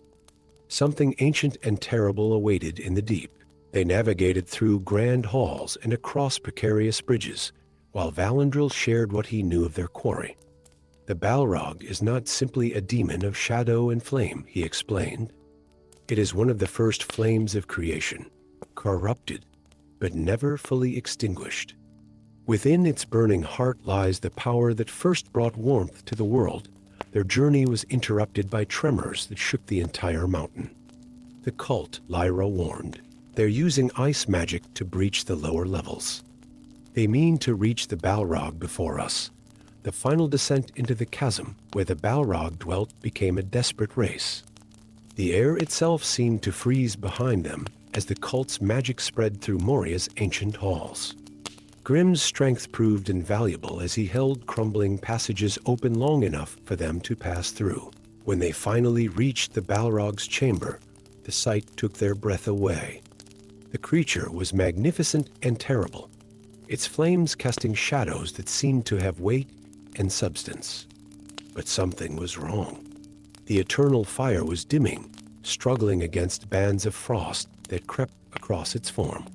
Speaker 1: Something ancient and terrible awaited in the deep. They navigated through grand halls and across precarious bridges, while Valandril shared what he knew of their quarry. "The Balrog is not simply a demon of shadow and flame," he explained. "It is one of the first flames of creation, corrupted, but never fully extinguished. Within its burning heart lies the power that first brought warmth to the world." Their journey was interrupted by tremors that shook the entire mountain. "The cult," Lyra warned. "They're using ice magic to breach the lower levels. They mean to reach the Balrog before us." The final descent into the chasm where the Balrog dwelt became a desperate race. The air itself seemed to freeze behind them as the cult's magic spread through Moria's ancient halls. Grim's strength proved invaluable as he held crumbling passages open long enough for them to pass through. When they finally reached the Balrog's chamber, the sight took their breath away. The creature was magnificent and terrible, its flames casting shadows that seemed to have weight and substance. But something was wrong. The eternal fire was dimming, struggling against bands of frost that crept across its form.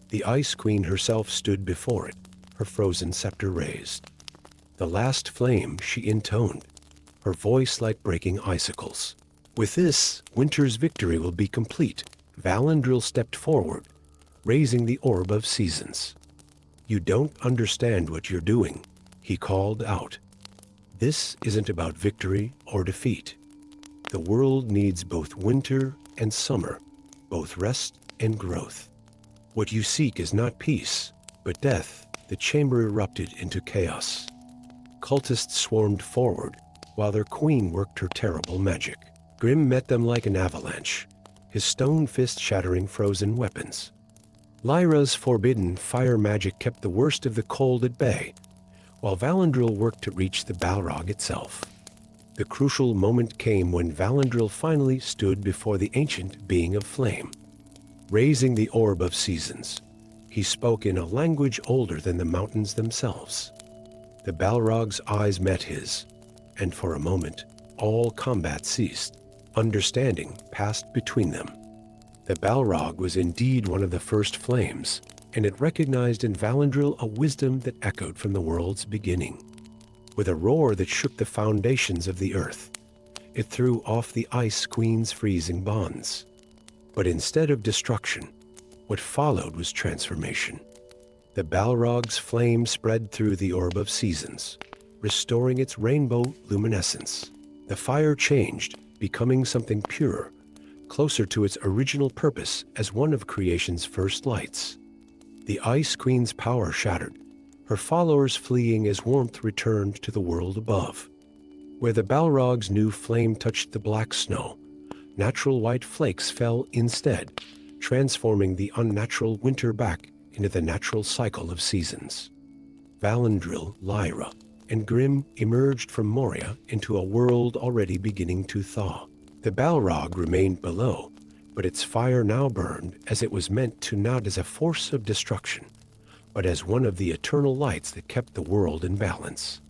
Speaker 1: The Ice Queen herself stood before it, her frozen scepter raised. "The last flame," she intoned, her voice like breaking icicles. "With this, winter's victory will be complete." Valandril stepped forward, raising the orb of seasons. "You don't understand what you're doing," he called out. "This isn't about victory or defeat. The world needs both winter and summer, both rest and growth. What you seek is not peace, but death." The chamber erupted into chaos. Cultists swarmed forward, while their queen worked her terrible magic. Grim met them like an avalanche, his stone fist shattering frozen weapons. Lyra's forbidden fire magic kept the worst of the cold at bay, while Valandril worked to reach the Balrog itself. The crucial moment came when Valandril finally stood before the ancient being of flame. Raising the orb of seasons, he spoke in a language older than the mountains themselves. The Balrog's eyes met his, and for a moment, all combat ceased. Understanding passed between them. The Balrog was indeed one of the first flames, and it recognized in Valandril a wisdom that echoed from the world's beginning. With a roar that shook the foundations of the earth, it threw off the Ice Queen's freezing bonds. But instead of destruction, what followed was transformation. The Balrog's flame spread through the Orb of Seasons, restoring its rainbow luminescence. The fire changed, becoming something purer, closer to its original purpose as one of creation's first lights. The Ice Queen's power shattered, her followers fleeing as warmth returned to the world above. Where the Balrog's new flame touched the black snow, natural white flakes fell instead, transforming the unnatural winter back into the natural cycle of seasons. Valandril, Lyra, and Grimm emerged from Moria into a world already beginning to thaw. The Balrog remained below, but its fire now burned as it was meant to not as a force of destruction, but as one of the eternal lights that kept the world in balance.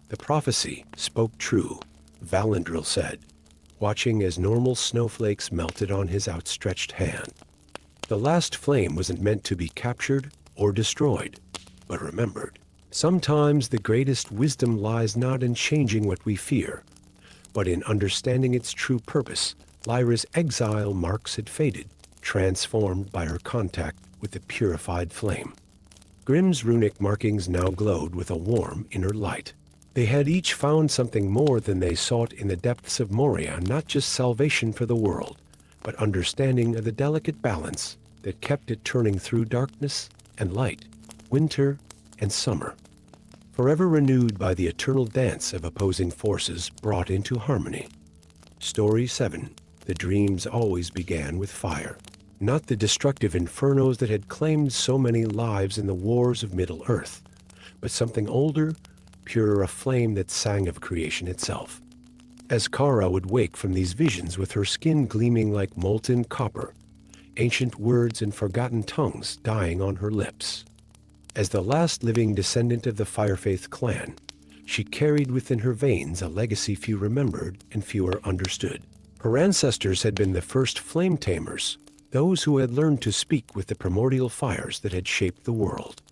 Speaker 1: The prophecy spoke true, Valandril said, watching as normal snowflakes melted on his outstretched hand. The last flame wasn't meant to be captured or destroyed, but remembered. Sometimes the greatest wisdom lies not in changing what we fear, but in understanding its true purpose. Lyra's exile marks had faded, transformed by her contact with the purified flame. Grimm's runic markings now glowed with a warm inner light. They had each found something more than they sought in the depths of Moria, not just salvation for the world, but understanding of the delicate balance that kept it turning through darkness and light, winter and summer. Forever renewed by the eternal dance of opposing forces brought into harmony. Story 7. The dreams always began with fire. Not the destructive infernos that had claimed so many lives in the wars of Middle-earth, but something older, purer, a flame that sang of creation itself. As Kara would wake from these visions with her skin gleaming like molten copper, ancient words and forgotten tongues dying on her lips. As the last living descendant of the Firefaith clan, she carried within her veins a legacy few remembered and fewer understood. Her ancestors had been the first flame tamers, those who had learned to speak with the primordial fires that had shaped the world.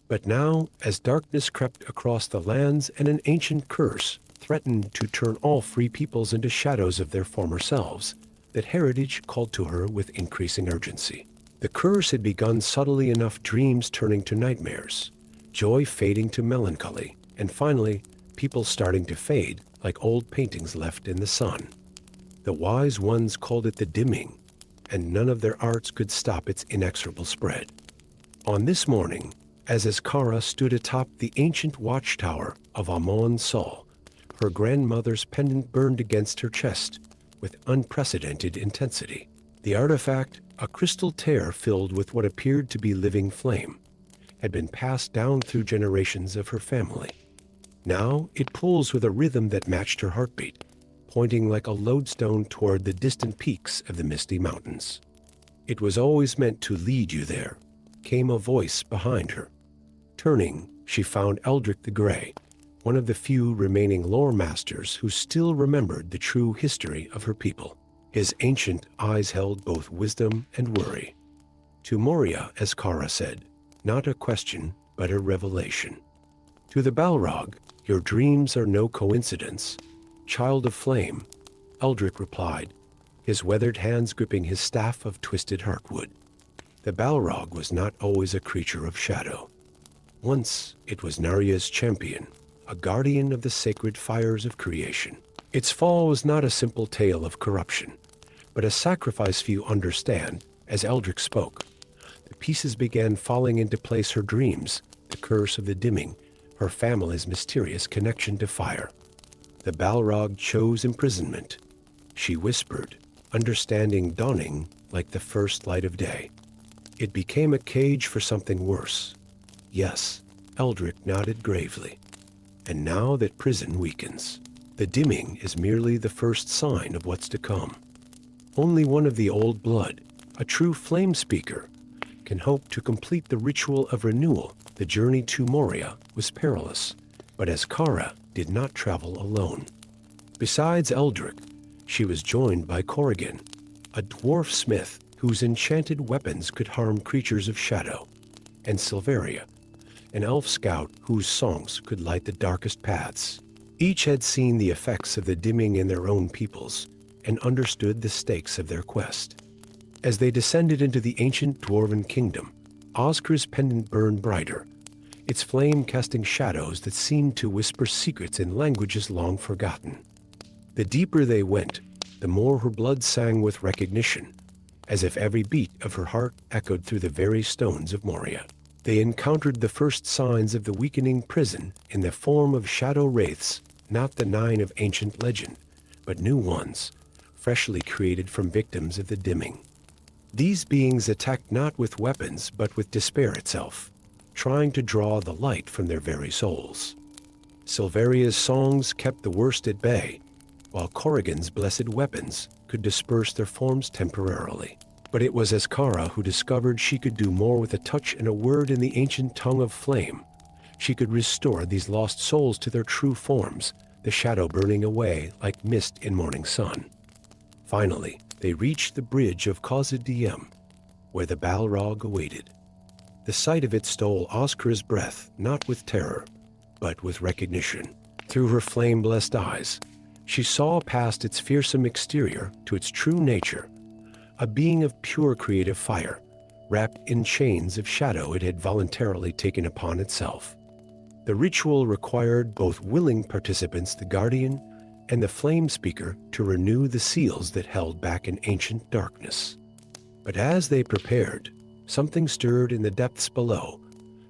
Speaker 1: But now, as darkness crept across the lands and an ancient curse threatened to turn all free peoples into shadows of their former selves, that heritage called to her with increasing urgency. The curse had begun subtly enough, dreams turning to nightmares, joy fading to melancholy, and finally, people starting to fade like old paintings left in the sun. The wise ones called it the dimming, and none of their arts could stop its inexorable spread. On this morning, as Azkara stood atop the ancient watchtower of Amon Sol, her grandmother's pendant burned against her chest with unprecedented intensity. The artifact, a crystal tear filled with what appeared to be living flame, had been passed down through generations of her family. Now it pulls with a rhythm that matched her heartbeat, pointing like a lodestone toward the distant peaks of the Misty Mountains. It was always meant to lead you there, came a voice behind her. Turning, she found Eldric the Grey, one of the few remaining lore masters who still remembered the true history of her people. His ancient eyes held both wisdom and worry. To Moria, as Kara said, not a question, but a revelation. To the Balrog, your dreams are no coincidence. Child of flame, Eldric replied, his weathered hands gripping his staff of twisted heartwood. The Balrog was not always a creature of shadow. Once it was Narya's champion, a guardian of the sacred fires of creation. Its fall was not a simple tale of corruption, but a sacrifice few understand. As Eldric spoke, the pieces began falling into place: her dreams, the curse of the dimming, her family's mysterious connection to fire. The Balrog chose imprisonment. She whispered, understanding dawning like the first light of day. It became a cage for something worse. Yes, Eldric nodded gravely. And now that prison weakens, the dimming is merely the first sign of what's to come. Only one of the old blood, a true flame speaker, can hope to complete the ritual of renewal. The journey to Moria was perilous, but Azkara did not travel alone. Besides Eldrick, she was joined by Corrigan, a dwarf smith whose enchanted weapons could harm creatures of shadow, and Silveria, an elf scout whose songs could light the darkest paths. Each had seen the effects of the dimming in their own peoples and understood the stakes of their quest. As they descended into the ancient dwarven kingdom, Oscar's pendant burned brighter, its flame casting shadows that seemed to whisper secrets in languages long forgotten. The deeper they went, the more her blood sang with recognition, as if every beat of her heart echoed through the very stones of Moria. They encountered the first signs of the weakening prison in the form of shadow wraiths, not the 9 of ancient legend, but new ones, freshly created from victims of the dimming. These beings attacked not with weapons, but with despair itself, trying to draw the light from their very souls. Silveria's songs kept the worst at bay, while Corrigan's blessed weapons could disperse their forms temporarily. But it was Askara who discovered she could do more with a touch and a word in the ancient tongue of flame. She could restore these lost souls to their true forms, the shadow burning away like mist in morning sun. Finally, they reached the bridge of Khazad-diem, where the Balrog awaited. The sight of it stole Oscar's breath, not with terror, but with recognition. Through her flame-blessed eyes, she saw past its fearsome exterior to its true nature, a being of pure creative fire, wrapped in chains of shadow it had voluntarily taken upon itself. The ritual required both willing participants, the Guardian and the Flame Speaker, to renew the seals that held back an ancient darkness. But as they prepared, something stirred in the depths below,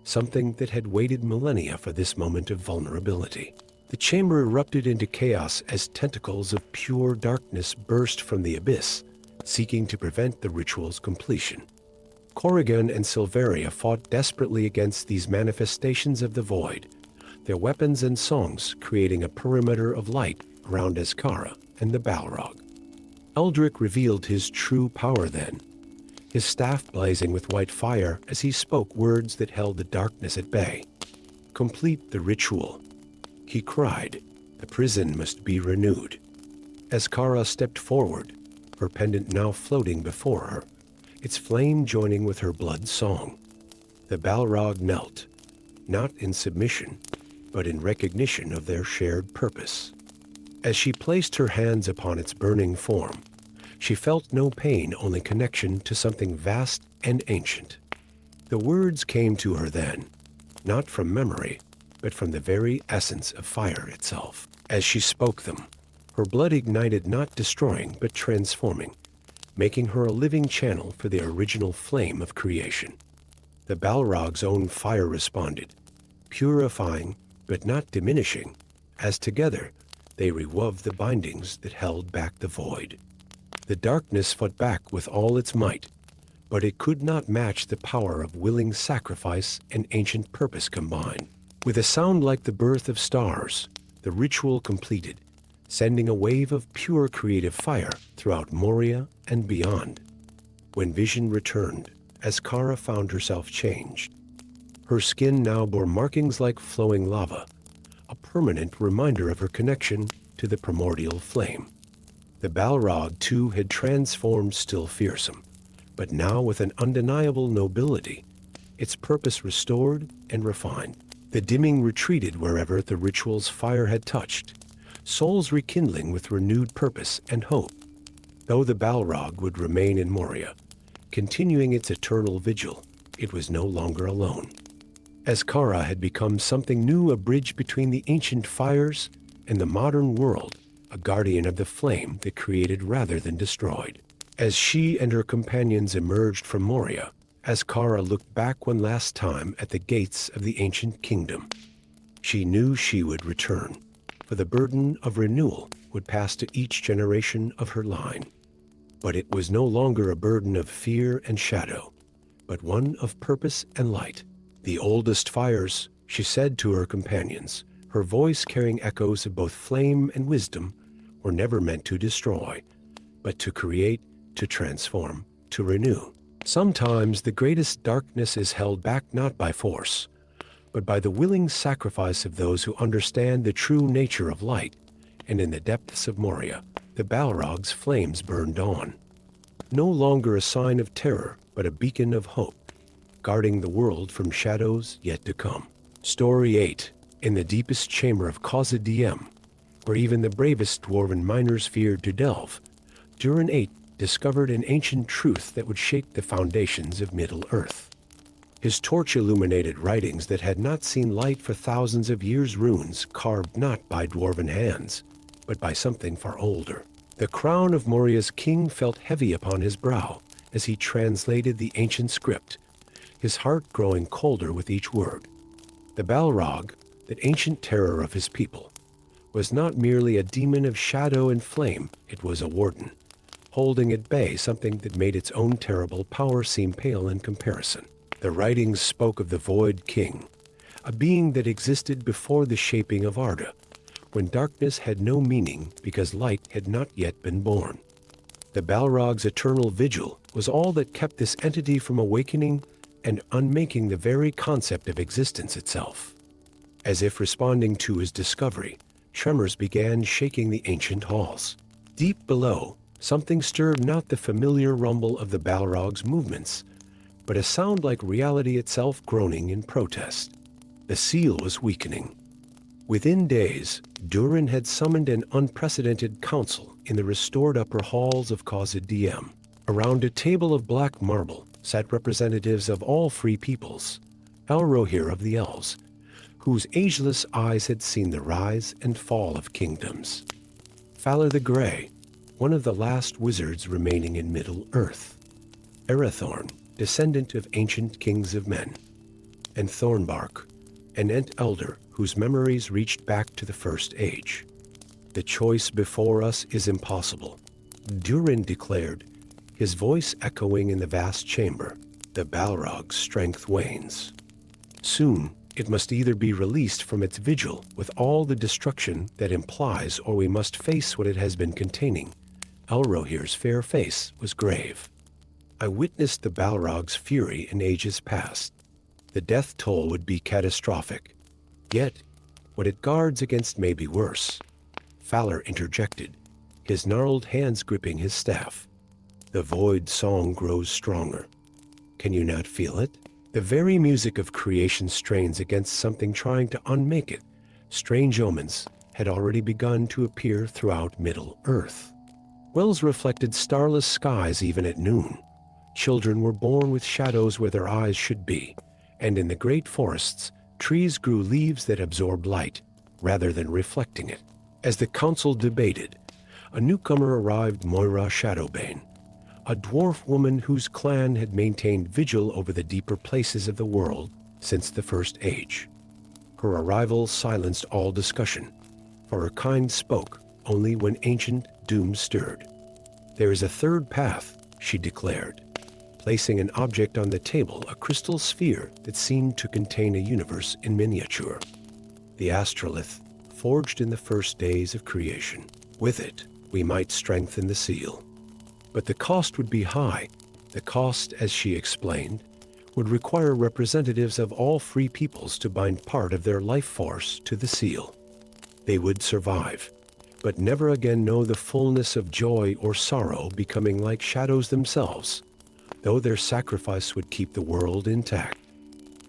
Speaker 1: something that had waited millennia for this moment of vulnerability. The chamber erupted into chaos as tentacles of pure darkness burst from the abyss, seeking to prevent the ritual's completion. Corrigan and Silveria fought desperately against these manifestations of the void, their weapons and songs creating a perimeter of light around Askara and the Balrog. Eldrick revealed his true power then, his staff blazing with white fire as he spoke words that held the darkness at bay. "Complete the ritual," he cried. "The prison must be renewed." Askara stepped forward, her pendant now floating before her, its flame joining with her blood song. The Balrog knelt, not in submission, but in recognition of their shared purpose. As she placed her hands upon its burning form, she felt no pain, only connection to something vast and ancient. The words came to her then, not from memory, but from the very essence of fire itself. As she spoke them, her blood ignited, not destroying, but transforming, making her a living channel for the original flame of creation. The Balrog's own fire responded, purifying, but not diminishing, as together they rewove the bindings that held back the void. The darkness fought back with all its might, but it could not match the power of willing sacrifice and ancient purpose combined. With a sound like the birth of stars, the ritual completed, sending a wave of pure creative fire throughout Moria and beyond. When vision returned, Askara found herself changed. Her skin now bore markings like flowing lava, a permanent reminder of her connection to the primordial flame. The Balrog, too, had transformed, still fearsome, but now with an undeniable nobility, its purpose restored and refined. The dimming retreated wherever the ritual's fire had touched, souls rekindling with renewed purpose and hope. Though the Balrog would remain in Moria, continuing its eternal vigil, it was no longer alone. Askara had become something new, a bridge between the ancient fires and the modern world, a guardian of the flame that created rather than destroyed. As she and her companions emerged from Moria, Askara looked back one last time at the gates of the ancient kingdom. She knew she would return, for the burden of renewal would pass to each generation of her line. But it was no longer a burden of fear and shadow, but one of purpose and light. "The oldest fires," she said to her companions, her voice carrying echoes of both flame and wisdom, were never meant to destroy, but to create, to transform, to renew. Sometimes the greatest darkness is held back not by force, but by the willing sacrifice of those who understand the true nature of light and in the depths of Moria, the Balrog's flames burned on. No longer a sign of terror, but a beacon of hope, guarding the world from shadows yet to come. Story 8. In the deepest chamber of Khazad-dûm, where even the bravest dwarven miners feared to delve, Durin VIII discovered an ancient truth that would shake the foundations of Middle-earth. His torch-illuminated writings that had not seen light for thousands of years, runes carved not by dwarven hands, but by something far older. The crown of Moria's king felt heavy upon his brow as he translated the ancient script, his heart growing colder with each word. The Balrog, that ancient terror of his people, was not merely a demon of shadow and flame, it was a warden, holding at bay something that made its own terrible power seem pale in comparison. The writings spoke of the Void King, a being that existed before the shaping of Arda, when darkness had no meaning because light had not yet been born. The Balrog's eternal vigil was all that kept this entity from awakening and unmaking the very concept of existence itself. As if responding to his discovery, tremors began shaking the ancient halls. Deep below, something stirred, not the familiar rumble of the Balrog's movements, but a sound like reality itself groaning in protest. The seal was weakening. Within days, Durin had summoned an unprecedented council in the restored upper halls of Khazad-dûm. Around a table of black marble sat representatives of all free peoples, LOTR of the elves, whose ageless eyes had seen the rise and fall of kingdoms. Falar the Grey, one of the last wizards remaining in Middle-earth. Arathorn, descendant of ancient kings of men. And Thornbark, an Ent elder whose memories reached back to the First Age. The choice before us is impossible, Durin declared, his voice echoing in the vast chamber. The Balrog's strength wanes. Soon, it must either be released from its vigil with all the destruction that implies, or we must face what it has been containing. LOTR's fair face was grave. I witnessed the Balrog's fury in ages past. The death toll would be catastrophic. Yet, what it guards against may be worse. Falar interjected, his gnarled hands gripping his staff. The void song grows stronger. Can you not feel it? The very music of creation strains against something trying to unmake it. Strange omens had already begun to appear throughout Middle-earth. Wells reflected starless skies even at noon. Children were born with shadows where their eyes should be, and in the great forests, trees grew leaves that absorbed light, rather than reflecting it. As the council debated, a newcomer arrived, Moira Shadowbane, a dwarf woman whose clan had maintained vigil over the deeper places of the world since the First Age. Her arrival silenced all discussion, for her kind spoke only when ancient doom stirred. There is a third path, she declared, placing an object on the table, a crystal sphere that seemed to contain a universe in miniature. The astrolith, forged in the first days of creation. With it, we might strengthen the seal. But the cost would be high. The cost, as she explained, would require representatives of all free peoples to bind part of their life force to the seal. They would survive, but never again know the fullness of joy or sorrow, becoming like shadows themselves, though their sacrifice would keep the world intact.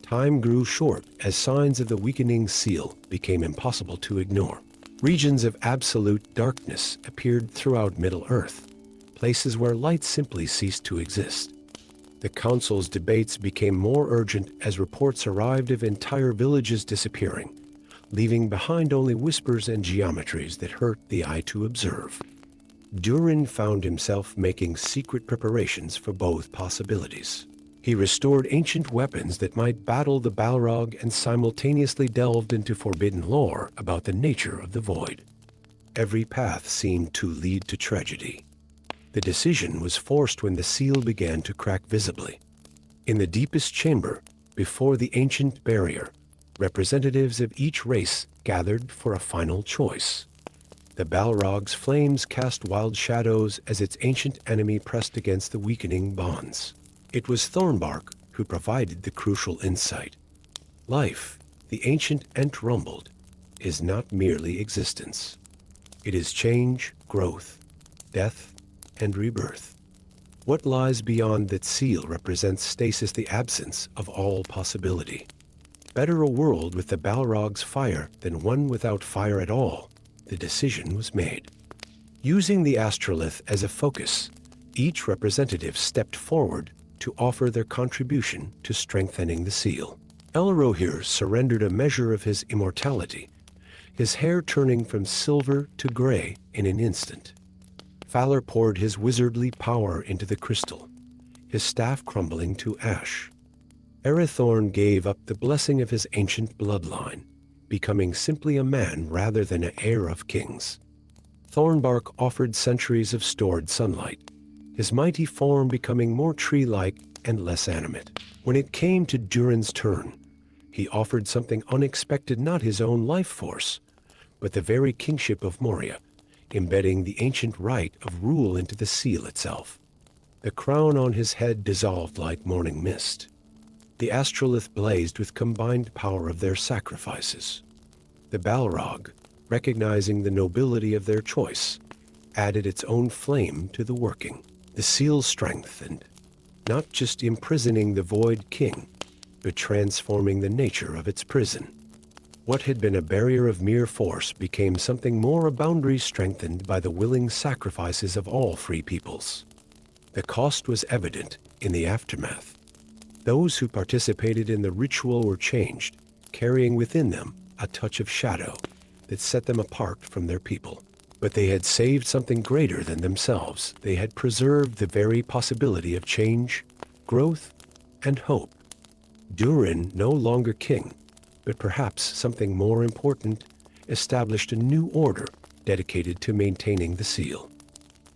Speaker 1: Time grew short as signs of the weakening seal became impossible to ignore. Regions of absolute darkness appeared throughout Middle-earth, places where light simply ceased to exist. The council's debates became more urgent as reports arrived of entire villages disappearing, leaving behind only whispers and geometries that hurt the eye to observe. Durin found himself making secret preparations for both possibilities. He restored ancient weapons that might battle the Balrog and simultaneously delved into forbidden lore about the nature of the void. Every path seemed to lead to tragedy. The decision was forced when the seal began to crack visibly. In the deepest chamber, before the ancient barrier, representatives of each race gathered for a final choice. The Balrog's flames cast wild shadows as its ancient enemy pressed against the weakening bonds. It was Thornbark who provided the crucial insight. Life, the ancient Ent rumbled, is not merely existence. It is change, growth, death, and rebirth. What lies beyond that seal represents stasis, the absence of all possibility. Better a world with the Balrog's fire than one without fire at all. The decision was made. Using the astrolith as a focus, each representative stepped forward to offer their contribution to strengthening the seal. Elrohir surrendered a measure of his immortality, his hair turning from silver to gray in an instant. Falar poured his wizardly power into the crystal, his staff crumbling to ash. Arathorn gave up the blessing of his ancient bloodline, becoming simply a man rather than an heir of kings. Thornbark offered centuries of stored sunlight, his mighty form becoming more tree-like and less animate. When it came to Durin's turn, he offered something unexpected, not his own life force, but the very kingship of Moria, embedding the ancient right of rule into the seal itself. The crown on his head dissolved like morning mist. The astrolith blazed with combined power of their sacrifices. The Balrog, recognizing the nobility of their choice, added its own flame to the working. The seal strengthened, not just imprisoning the Void King, but transforming the nature of its prison. What had been a barrier of mere force became something more, a boundary strengthened by the willing sacrifices of all free peoples. The cost was evident in the aftermath. Those who participated in the ritual were changed, carrying within them a touch of shadow that set them apart from their people. But they had saved something greater than themselves. They had preserved the very possibility of change, growth, and hope. Durin, no longer king, but perhaps something more important, established a new order dedicated to maintaining the seal.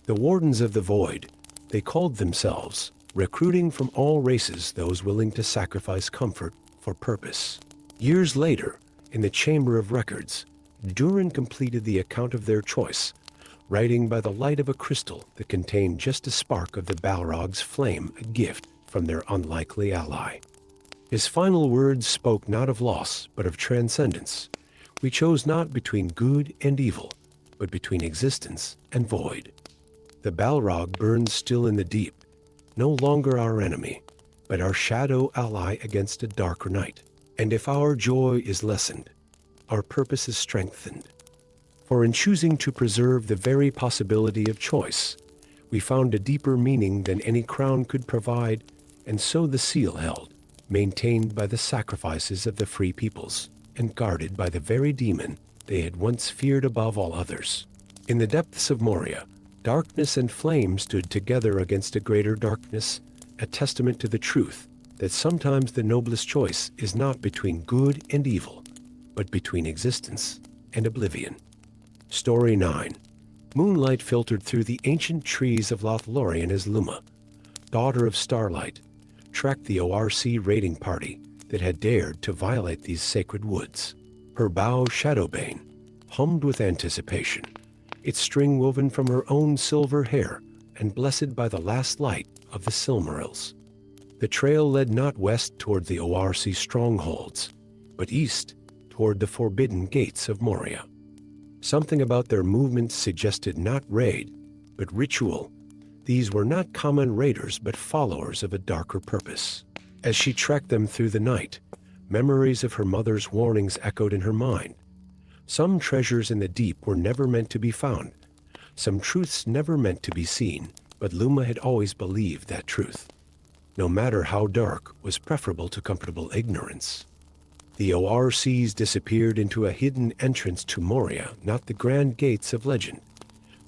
Speaker 1: The Wardens of the Void, they called themselves, recruiting from all races those willing to sacrifice comfort for purpose. Years later, in the Chamber of Records, Durin completed the account of their choice, writing by the light of a crystal that contained just a spark of the Balrog's flame, a gift from their unlikely ally. His final words spoke not of loss, but of transcendence. We chose not between good and evil, but between existence and void. The Balrog burns still in the deep, no longer our enemy, but our shadow ally against a darker night. And if our joy is lessened, our purpose is strengthened. For in choosing to preserve the very possibility of choice, we found a deeper meaning than any crown could provide, and so the seal held, maintained by the sacrifices of the free peoples, and guarded by the very demon they had once feared above all others. In the depths of Moria, darkness and flame stood together against a greater darkness, a testament to the truth that sometimes the noblest choice is not between good and evil, but between existence and oblivion. Story 9. Moonlight filtered through the ancient trees of Lothlorien as Luma, daughter of Starlight, tracked the ORC raiding party that had dared to violate these sacred woods. Her bow, Shadowbane, hummed with anticipation, its string woven from her own silver hair and blessed by the last light of the Silmarils. The trail led not west toward the ORC strongholds, but east toward the forbidden gates of Moria. Something about their movements suggested not raid, but ritual. These were not common raiders, but followers of a darker purpose. As she trekked them through the night, memories of her mother's warnings echoed in her mind. Some treasures in the deep were never meant to be found, some truths never meant to be seen, but Luma had always believed that truth, no matter how dark, was preferable to comfortable ignorance. The ORCs disappeared into a hidden entrance to Moria, not the grand gates of legend,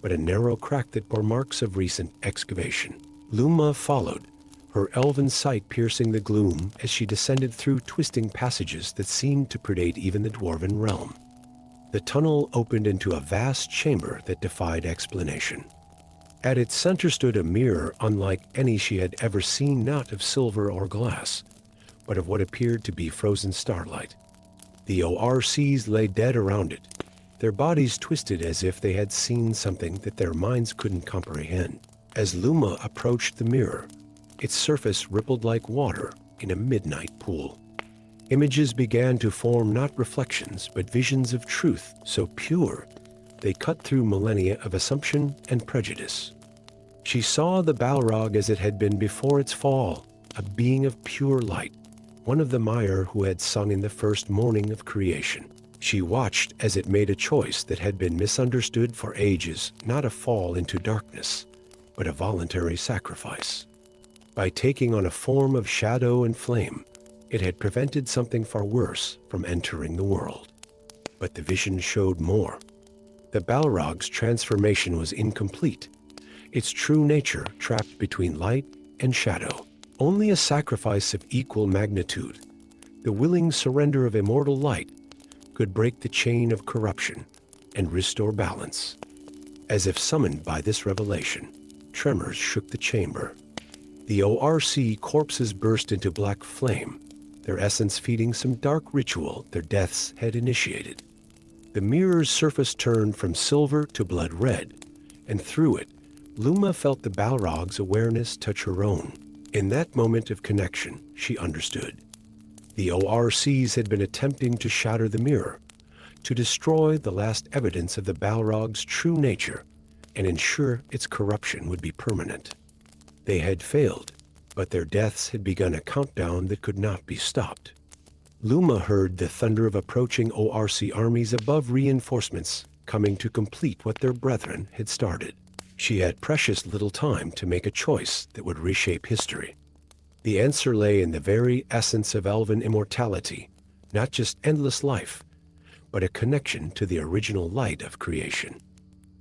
Speaker 1: but a narrow crack that bore marks of recent excavation. Luma followed, her elven sight piercing the gloom as she descended through twisting passages that seemed to predate even the dwarven realm. The tunnel opened into a vast chamber that defied explanation. At its center stood a mirror unlike any she had ever seen, not of silver or glass, but of what appeared to be frozen starlight. The ORCs lay dead around it, their bodies twisted as if they had seen something that their minds couldn't comprehend. As Luma approached the mirror, its surface rippled like water in a midnight pool. Images began to form, not reflections, but visions of truth so pure they cut through millennia of assumption and prejudice. She saw the Balrog as it had been before its fall, a being of pure light, one of the Mire who had sung in the first morning of creation. She watched as it made a choice that had been misunderstood for ages, not a fall into darkness, but a voluntary sacrifice. By taking on a form of shadow and flame, it had prevented something far worse from entering the world. But the vision showed more. The Balrog's transformation was incomplete, its true nature trapped between light and shadow. Only a sacrifice of equal magnitude, the willing surrender of immortal light, could break the chain of corruption and restore balance. As if summoned by this revelation, tremors shook the chamber. The ORC corpses burst into black flame, their essence feeding some dark ritual their deaths had initiated. The mirror's surface turned from silver to blood red, and through it, Luma felt the Balrog's awareness touch her own. In that moment of connection, she understood. The ORCs had been attempting to shatter the mirror, to destroy the last evidence of the Balrog's true nature and ensure its corruption would be permanent. They had failed, but their deaths had begun a countdown that could not be stopped. Luma heard the thunder of approaching ORC armies above, reinforcements coming to complete what their brethren had started. She had precious little time to make a choice that would reshape history. The answer lay in the very essence of elven immortality, not just endless life, but a connection to the original light of creation,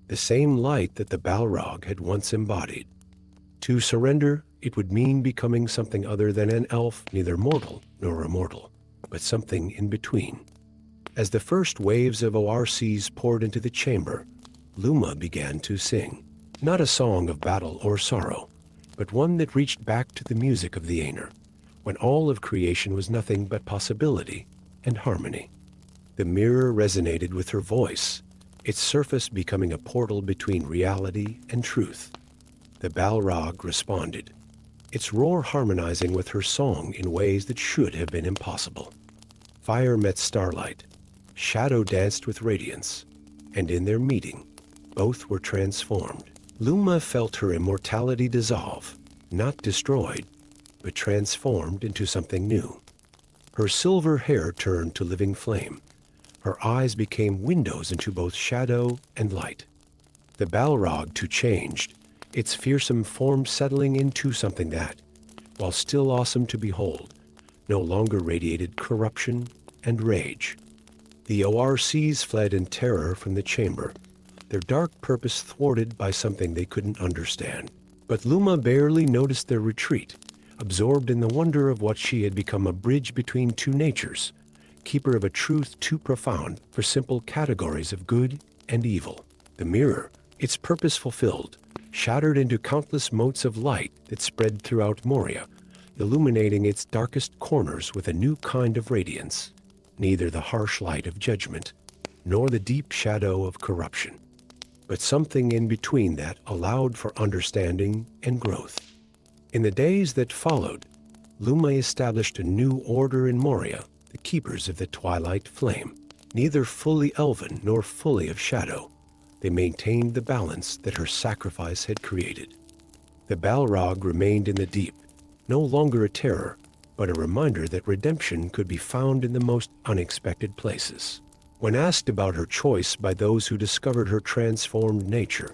Speaker 1: the same light that the Balrog had once embodied. To surrender, it would mean becoming something other than an elf, neither mortal nor immortal, but something in between. As the first waves of ORCs poured into the chamber, Luma began to sing, not a song of battle or sorrow, but one that reached back to the music of the Aener, when all of creation was nothing but possibility and harmony. The mirror resonated with her voice, its surface becoming a portal between reality and truth. The Balrog responded, its roar harmonizing with her song in ways that should have been impossible. Fire met starlight, shadow danced with radiance, and in their meeting, both were transformed. Luma felt her immortality dissolve, not destroyed, but transformed into something new. Her silver hair turned to living flame. Her eyes became windows into both shadow and light. The Balrog too changed, its fearsome form settling into something that, while still awesome to behold, no longer radiated corruption and rage. The ORCs fled in terror from the chamber, their dark purpose thwarted by something they couldn't understand. But Luma barely noticed their retreat, absorbed in the wonder of what she had become, a bridge between two natures, keeper of a truth too profound for simple categories of good and evil. The mirror, its purpose fulfilled, shattered into countless motes of light that spread throughout Moria, illuminating its darkest corners with a new kind of radiance, neither the harsh light of judgment, nor the deep shadow of corruption, but something in between that allowed for understanding and growth. In the days that followed, Luma established a new order in Moria, the keepers of the twilight flame. Neither fully elven nor fully of shadow, they maintained the balance that her sacrifice had created. The Balrog remained in the deep, no longer a terror, but a reminder that redemption could be found in the most unexpected places. When asked about her choice by those who discovered her transformed nature,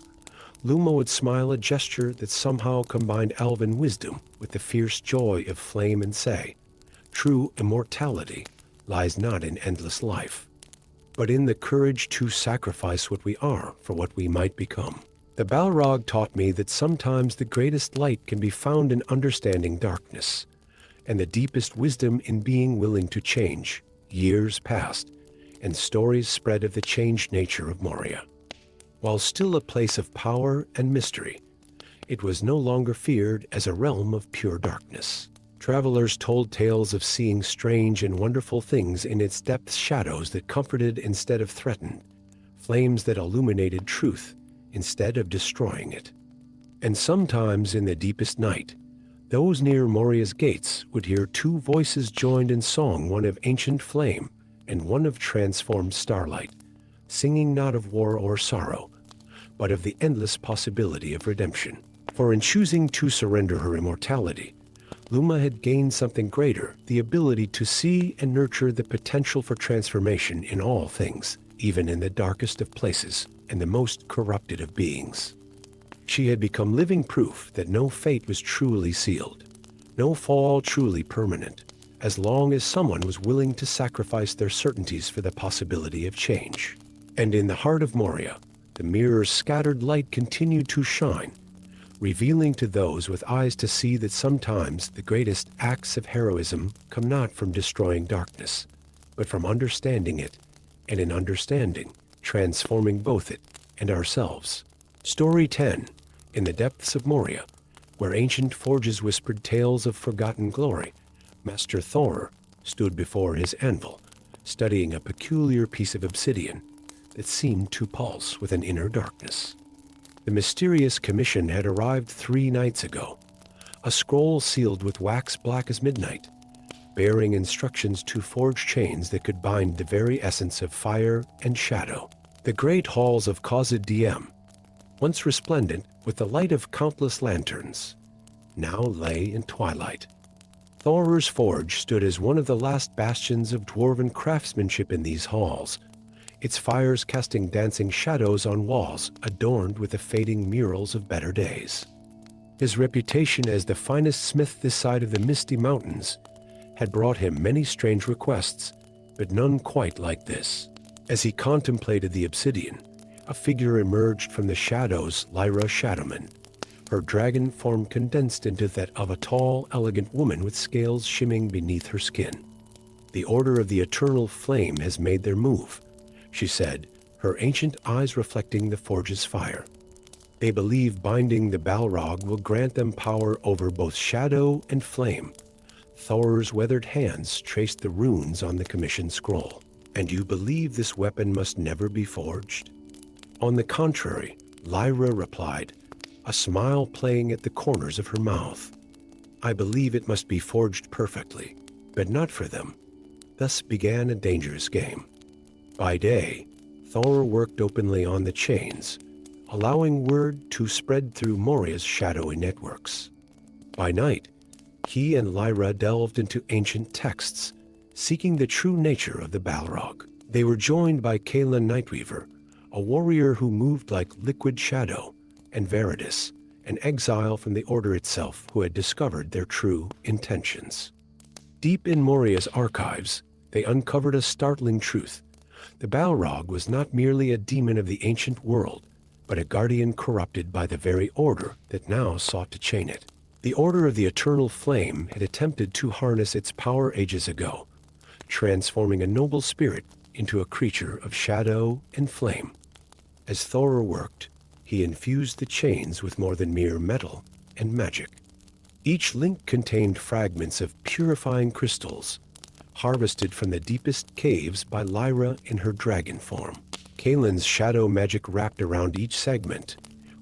Speaker 1: Luma would smile, a gesture that somehow combined elven wisdom with the fierce joy of flame, and say, "True immortality lies not in endless life, but in the courage to sacrifice what we are for what we might become." The Balrog taught me that sometimes the greatest light can be found in understanding darkness, and the deepest wisdom in being willing to change. Years passed, and stories spread of the changed nature of Moria. While still a place of power and mystery, it was no longer feared as a realm of pure darkness. Travelers told tales of seeing strange and wonderful things in its depths, shadows that comforted instead of threatened, flames that illuminated truth instead of destroying it. And sometimes in the deepest night, those near Moria's gates would hear two voices joined in song, one of ancient flame and one of transformed starlight, singing not of war or sorrow, but of the endless possibility of redemption. For in choosing to surrender her immortality, Luma had gained something greater, the ability to see and nurture the potential for transformation in all things, even in the darkest of places and the most corrupted of beings. She had become living proof that no fate was truly sealed, no fall truly permanent, as long as someone was willing to sacrifice their certainties for the possibility of change. And in the heart of Moria, the mirror's scattered light continued to shine, revealing to those with eyes to see that sometimes the greatest acts of heroism come not from destroying darkness, but from understanding it, and in understanding, transforming both it and ourselves. Story 10. In the depths of Moria, where ancient forges whispered tales of forgotten glory, Master Thor stood before his anvil, studying a peculiar piece of obsidian that seemed to pulse with an inner darkness. The mysterious commission had arrived 3 nights ago, a scroll sealed with wax black as midnight, bearing instructions to forge chains that could bind the very essence of fire and shadow. The great halls of Khazad Diem, once resplendent with the light of countless lanterns, now lay in twilight. Thor's forge stood as one of the last bastions of dwarven craftsmanship in these halls, its fires casting dancing shadows on walls adorned with the fading murals of better days. His reputation as the finest smith this side of the misty mountains had brought him many strange requests, but none quite like this. As he contemplated the obsidian, a figure emerged from the shadows, Lyra Shadowman, her dragon form condensed into that of a tall, elegant woman with scales shimming beneath her skin. "The Order of the Eternal Flame has made their move," she said, her ancient eyes reflecting the forge's fire. "They believe binding the Balrog will grant them power over both shadow and flame." Thor's weathered hands traced the runes on the commission scroll. "And you believe this weapon must never be forged?" "On the contrary," Lyra replied, a smile playing at the corners of her mouth. "I believe it must be forged perfectly, but not for them." Thus began a dangerous game. By day, Thor worked openly on the chains, allowing word to spread through Moria's shadowy networks. By night, he and Lyra delved into ancient texts, seeking the true nature of the Balrog. They were joined by Kayla Nightweaver, a warrior who moved like liquid shadow, and Veridus, an exile from the Order itself who had discovered their true intentions. Deep in Moria's archives, they uncovered a startling truth. The Balrog was not merely a demon of the ancient world, but a guardian corrupted by the very Order that now sought to chain it. The Order of the Eternal Flame had attempted to harness its power ages ago, transforming a noble spirit into a creature of shadow and flame. As Thor worked, he infused the chains with more than mere metal and magic. Each link contained fragments of purifying crystals, harvested from the deepest caves by Lyra in her dragon form. Kalen's shadow magic wrapped around each segment,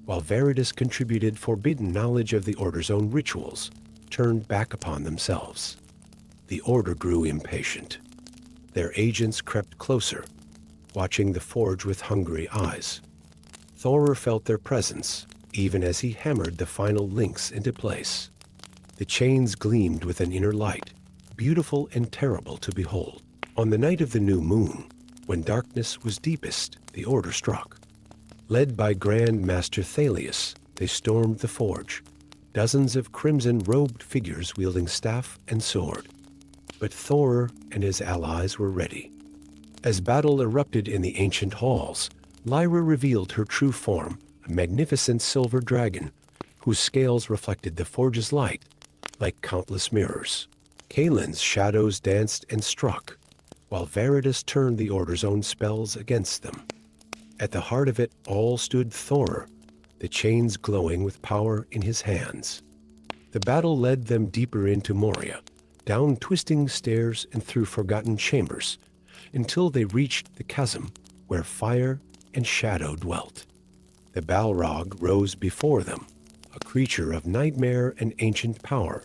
Speaker 1: while Veridus contributed forbidden knowledge of the Order's own rituals, turned back upon themselves. The Order grew impatient. Their agents crept closer, watching the forge with hungry eyes. Thor felt their presence, even as he hammered the final links into place. The chains gleamed with an inner light, beautiful and terrible to behold. On the night of the new moon, when darkness was deepest, the Order struck. Led by Grand Master Thalius, they stormed the forge, dozens of crimson-robed figures wielding staff and sword. But Thor and his allies were ready. As battle erupted in the ancient halls, Lyra revealed her true form, a magnificent silver dragon, whose scales reflected the forge's light like countless mirrors. Kalen's shadows danced and struck, while Veridus turned the Order's own spells against them. At the heart of it all stood Thor, the chains glowing with power in his hands. The battle led them deeper into Moria, down twisting stairs and through forgotten chambers, until they reached the chasm where fire and shadow dwelt. The Balrog rose before them, a creature of nightmare and ancient power,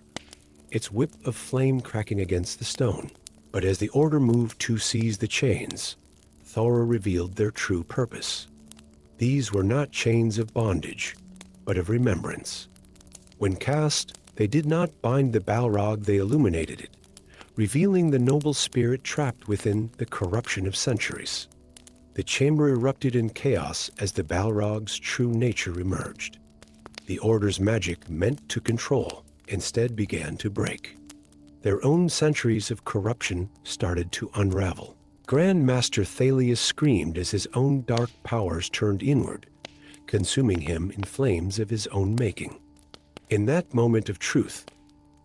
Speaker 1: its whip of flame cracking against the stone. But as the Order moved to seize the chains, Thora revealed their true purpose. These were not chains of bondage, but of remembrance. When cast, they did not bind the Balrog, they illuminated it, revealing the noble spirit trapped within the corruption of centuries. The chamber erupted in chaos as the Balrog's true nature emerged. The Order's magic meant to control instead began to break. Their own centuries of corruption started to unravel. Grand Master Thalius screamed as his own dark powers turned inward, consuming him in flames of his own making. In that moment of truth,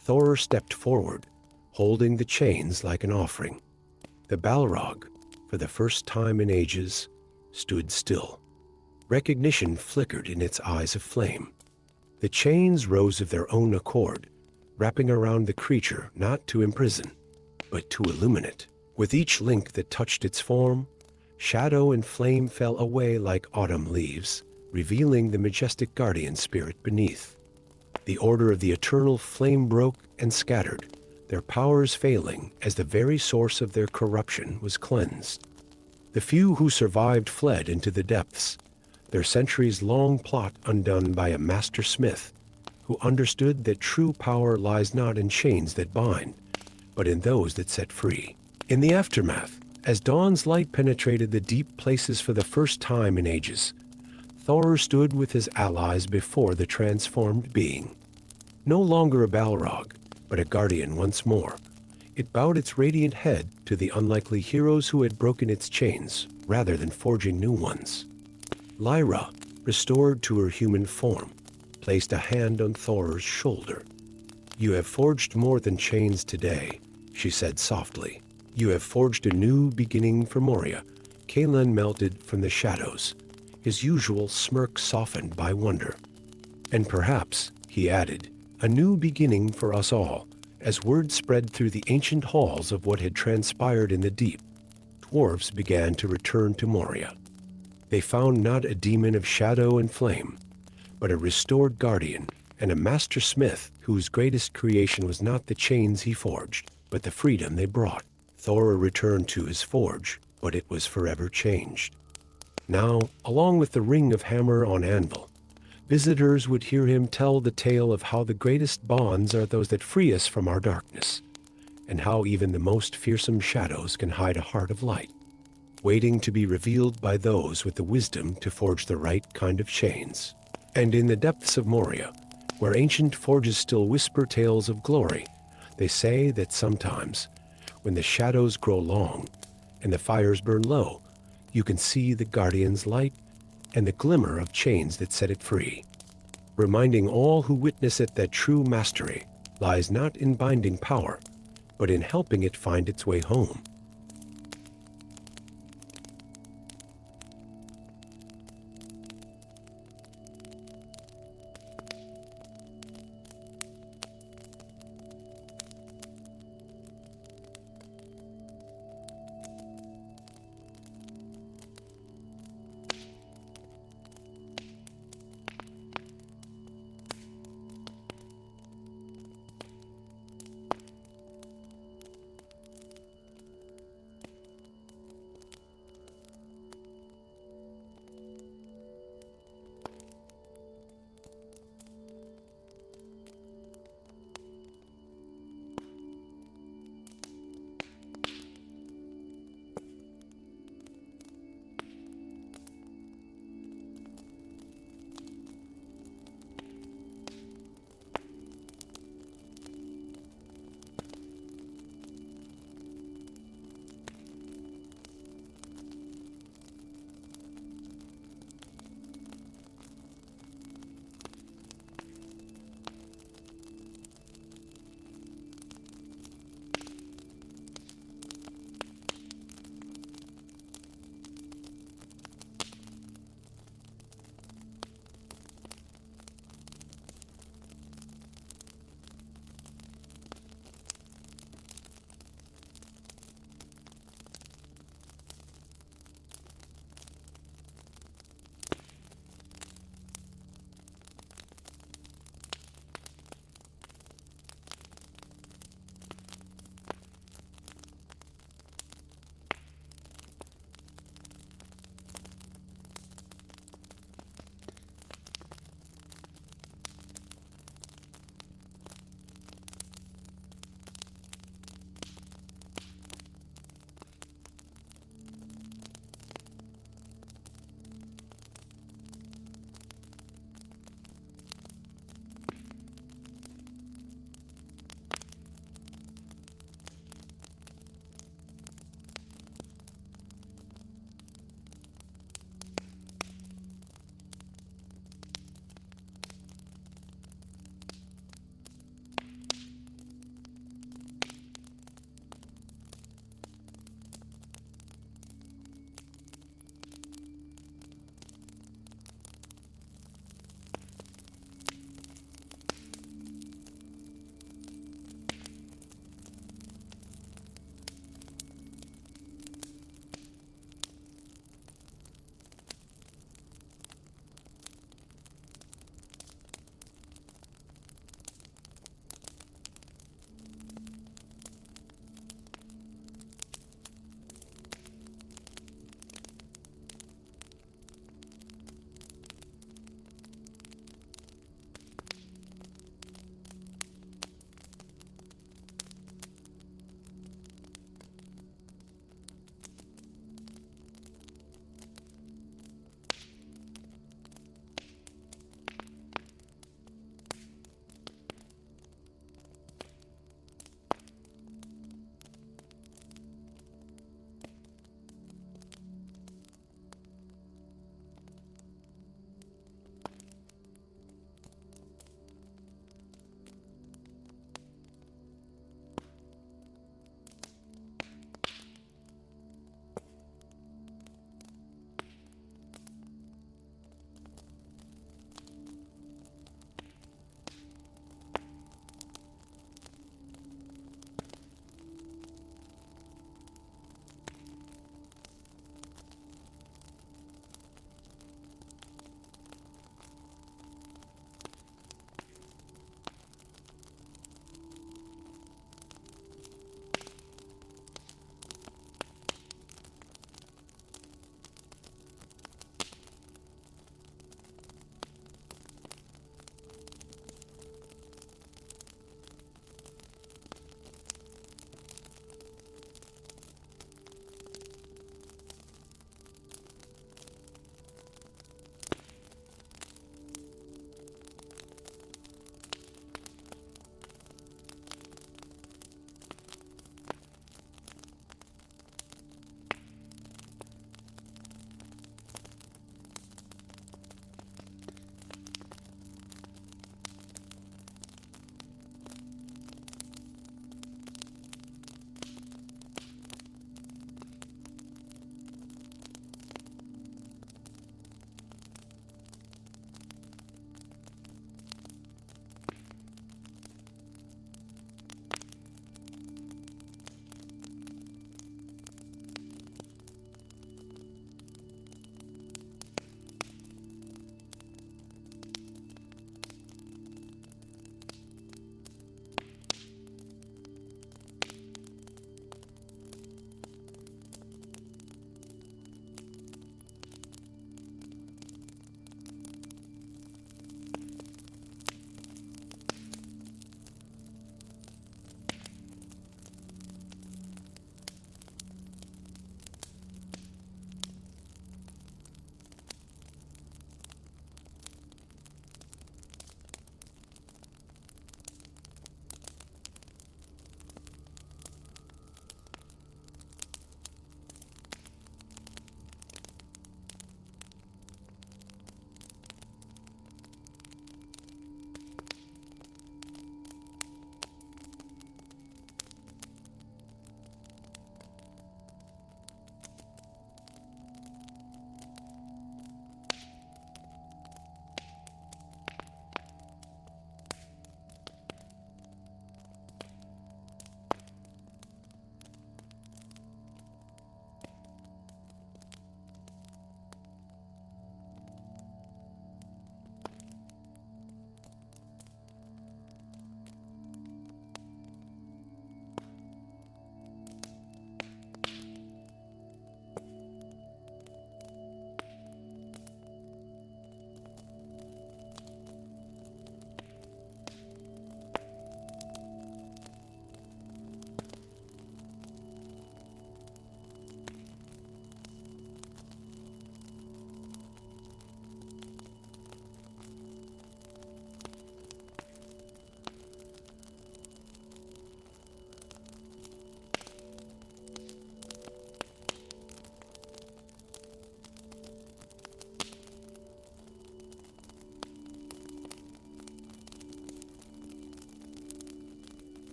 Speaker 1: Thor stepped forward, holding the chains like an offering. The Balrog, for the first time in ages, stood still. Recognition flickered in its eyes of flame. The chains rose of their own accord, wrapping around the creature not to imprison, but to illuminate. With each link that touched its form, shadow and flame fell away like autumn leaves, revealing the majestic guardian spirit beneath. The order of the eternal flame broke and scattered, their powers failing as the very source of their corruption was cleansed. The few who survived fled into the depths, their centuries-long plot undone by a master smith who understood that true power lies not in chains that bind, but in those that set free. In the aftermath, as dawn's light penetrated the deep places for the first time in ages, Thor stood with his allies before the transformed being. No longer a Balrog, but a guardian once more. It bowed its radiant head to the unlikely heroes who had broken its chains, rather than forging new ones. Lyra, restored to her human form, placed a hand on Thor's shoulder. "You have forged more than chains today," she said softly. "You have forged a new beginning for Moria." Kalen melted from the shadows, his usual smirk softened by wonder. "And perhaps," he added, "a new beginning for us all." As word spread through the ancient halls of what had transpired in the deep, dwarves began to return to Moria. They found not a demon of shadow and flame, but a restored guardian and a master smith whose greatest creation was not the chains he forged, but the freedom they brought. Thor returned to his forge, but it was forever changed. Now, along with the ring of hammer on anvil, visitors would hear him tell the tale of how the greatest bonds are those that free us from our darkness, and how even the most fearsome shadows can hide a heart of light, waiting to be revealed by those with the wisdom to forge the right kind of chains. And in the depths of Moria, where ancient forges still whisper tales of glory, they say that sometimes, when the shadows grow long and the fires burn low, you can see the guardian's light and the glimmer of chains that set it free, reminding all who witness it that true mastery lies not in binding power, but in helping it find its way home.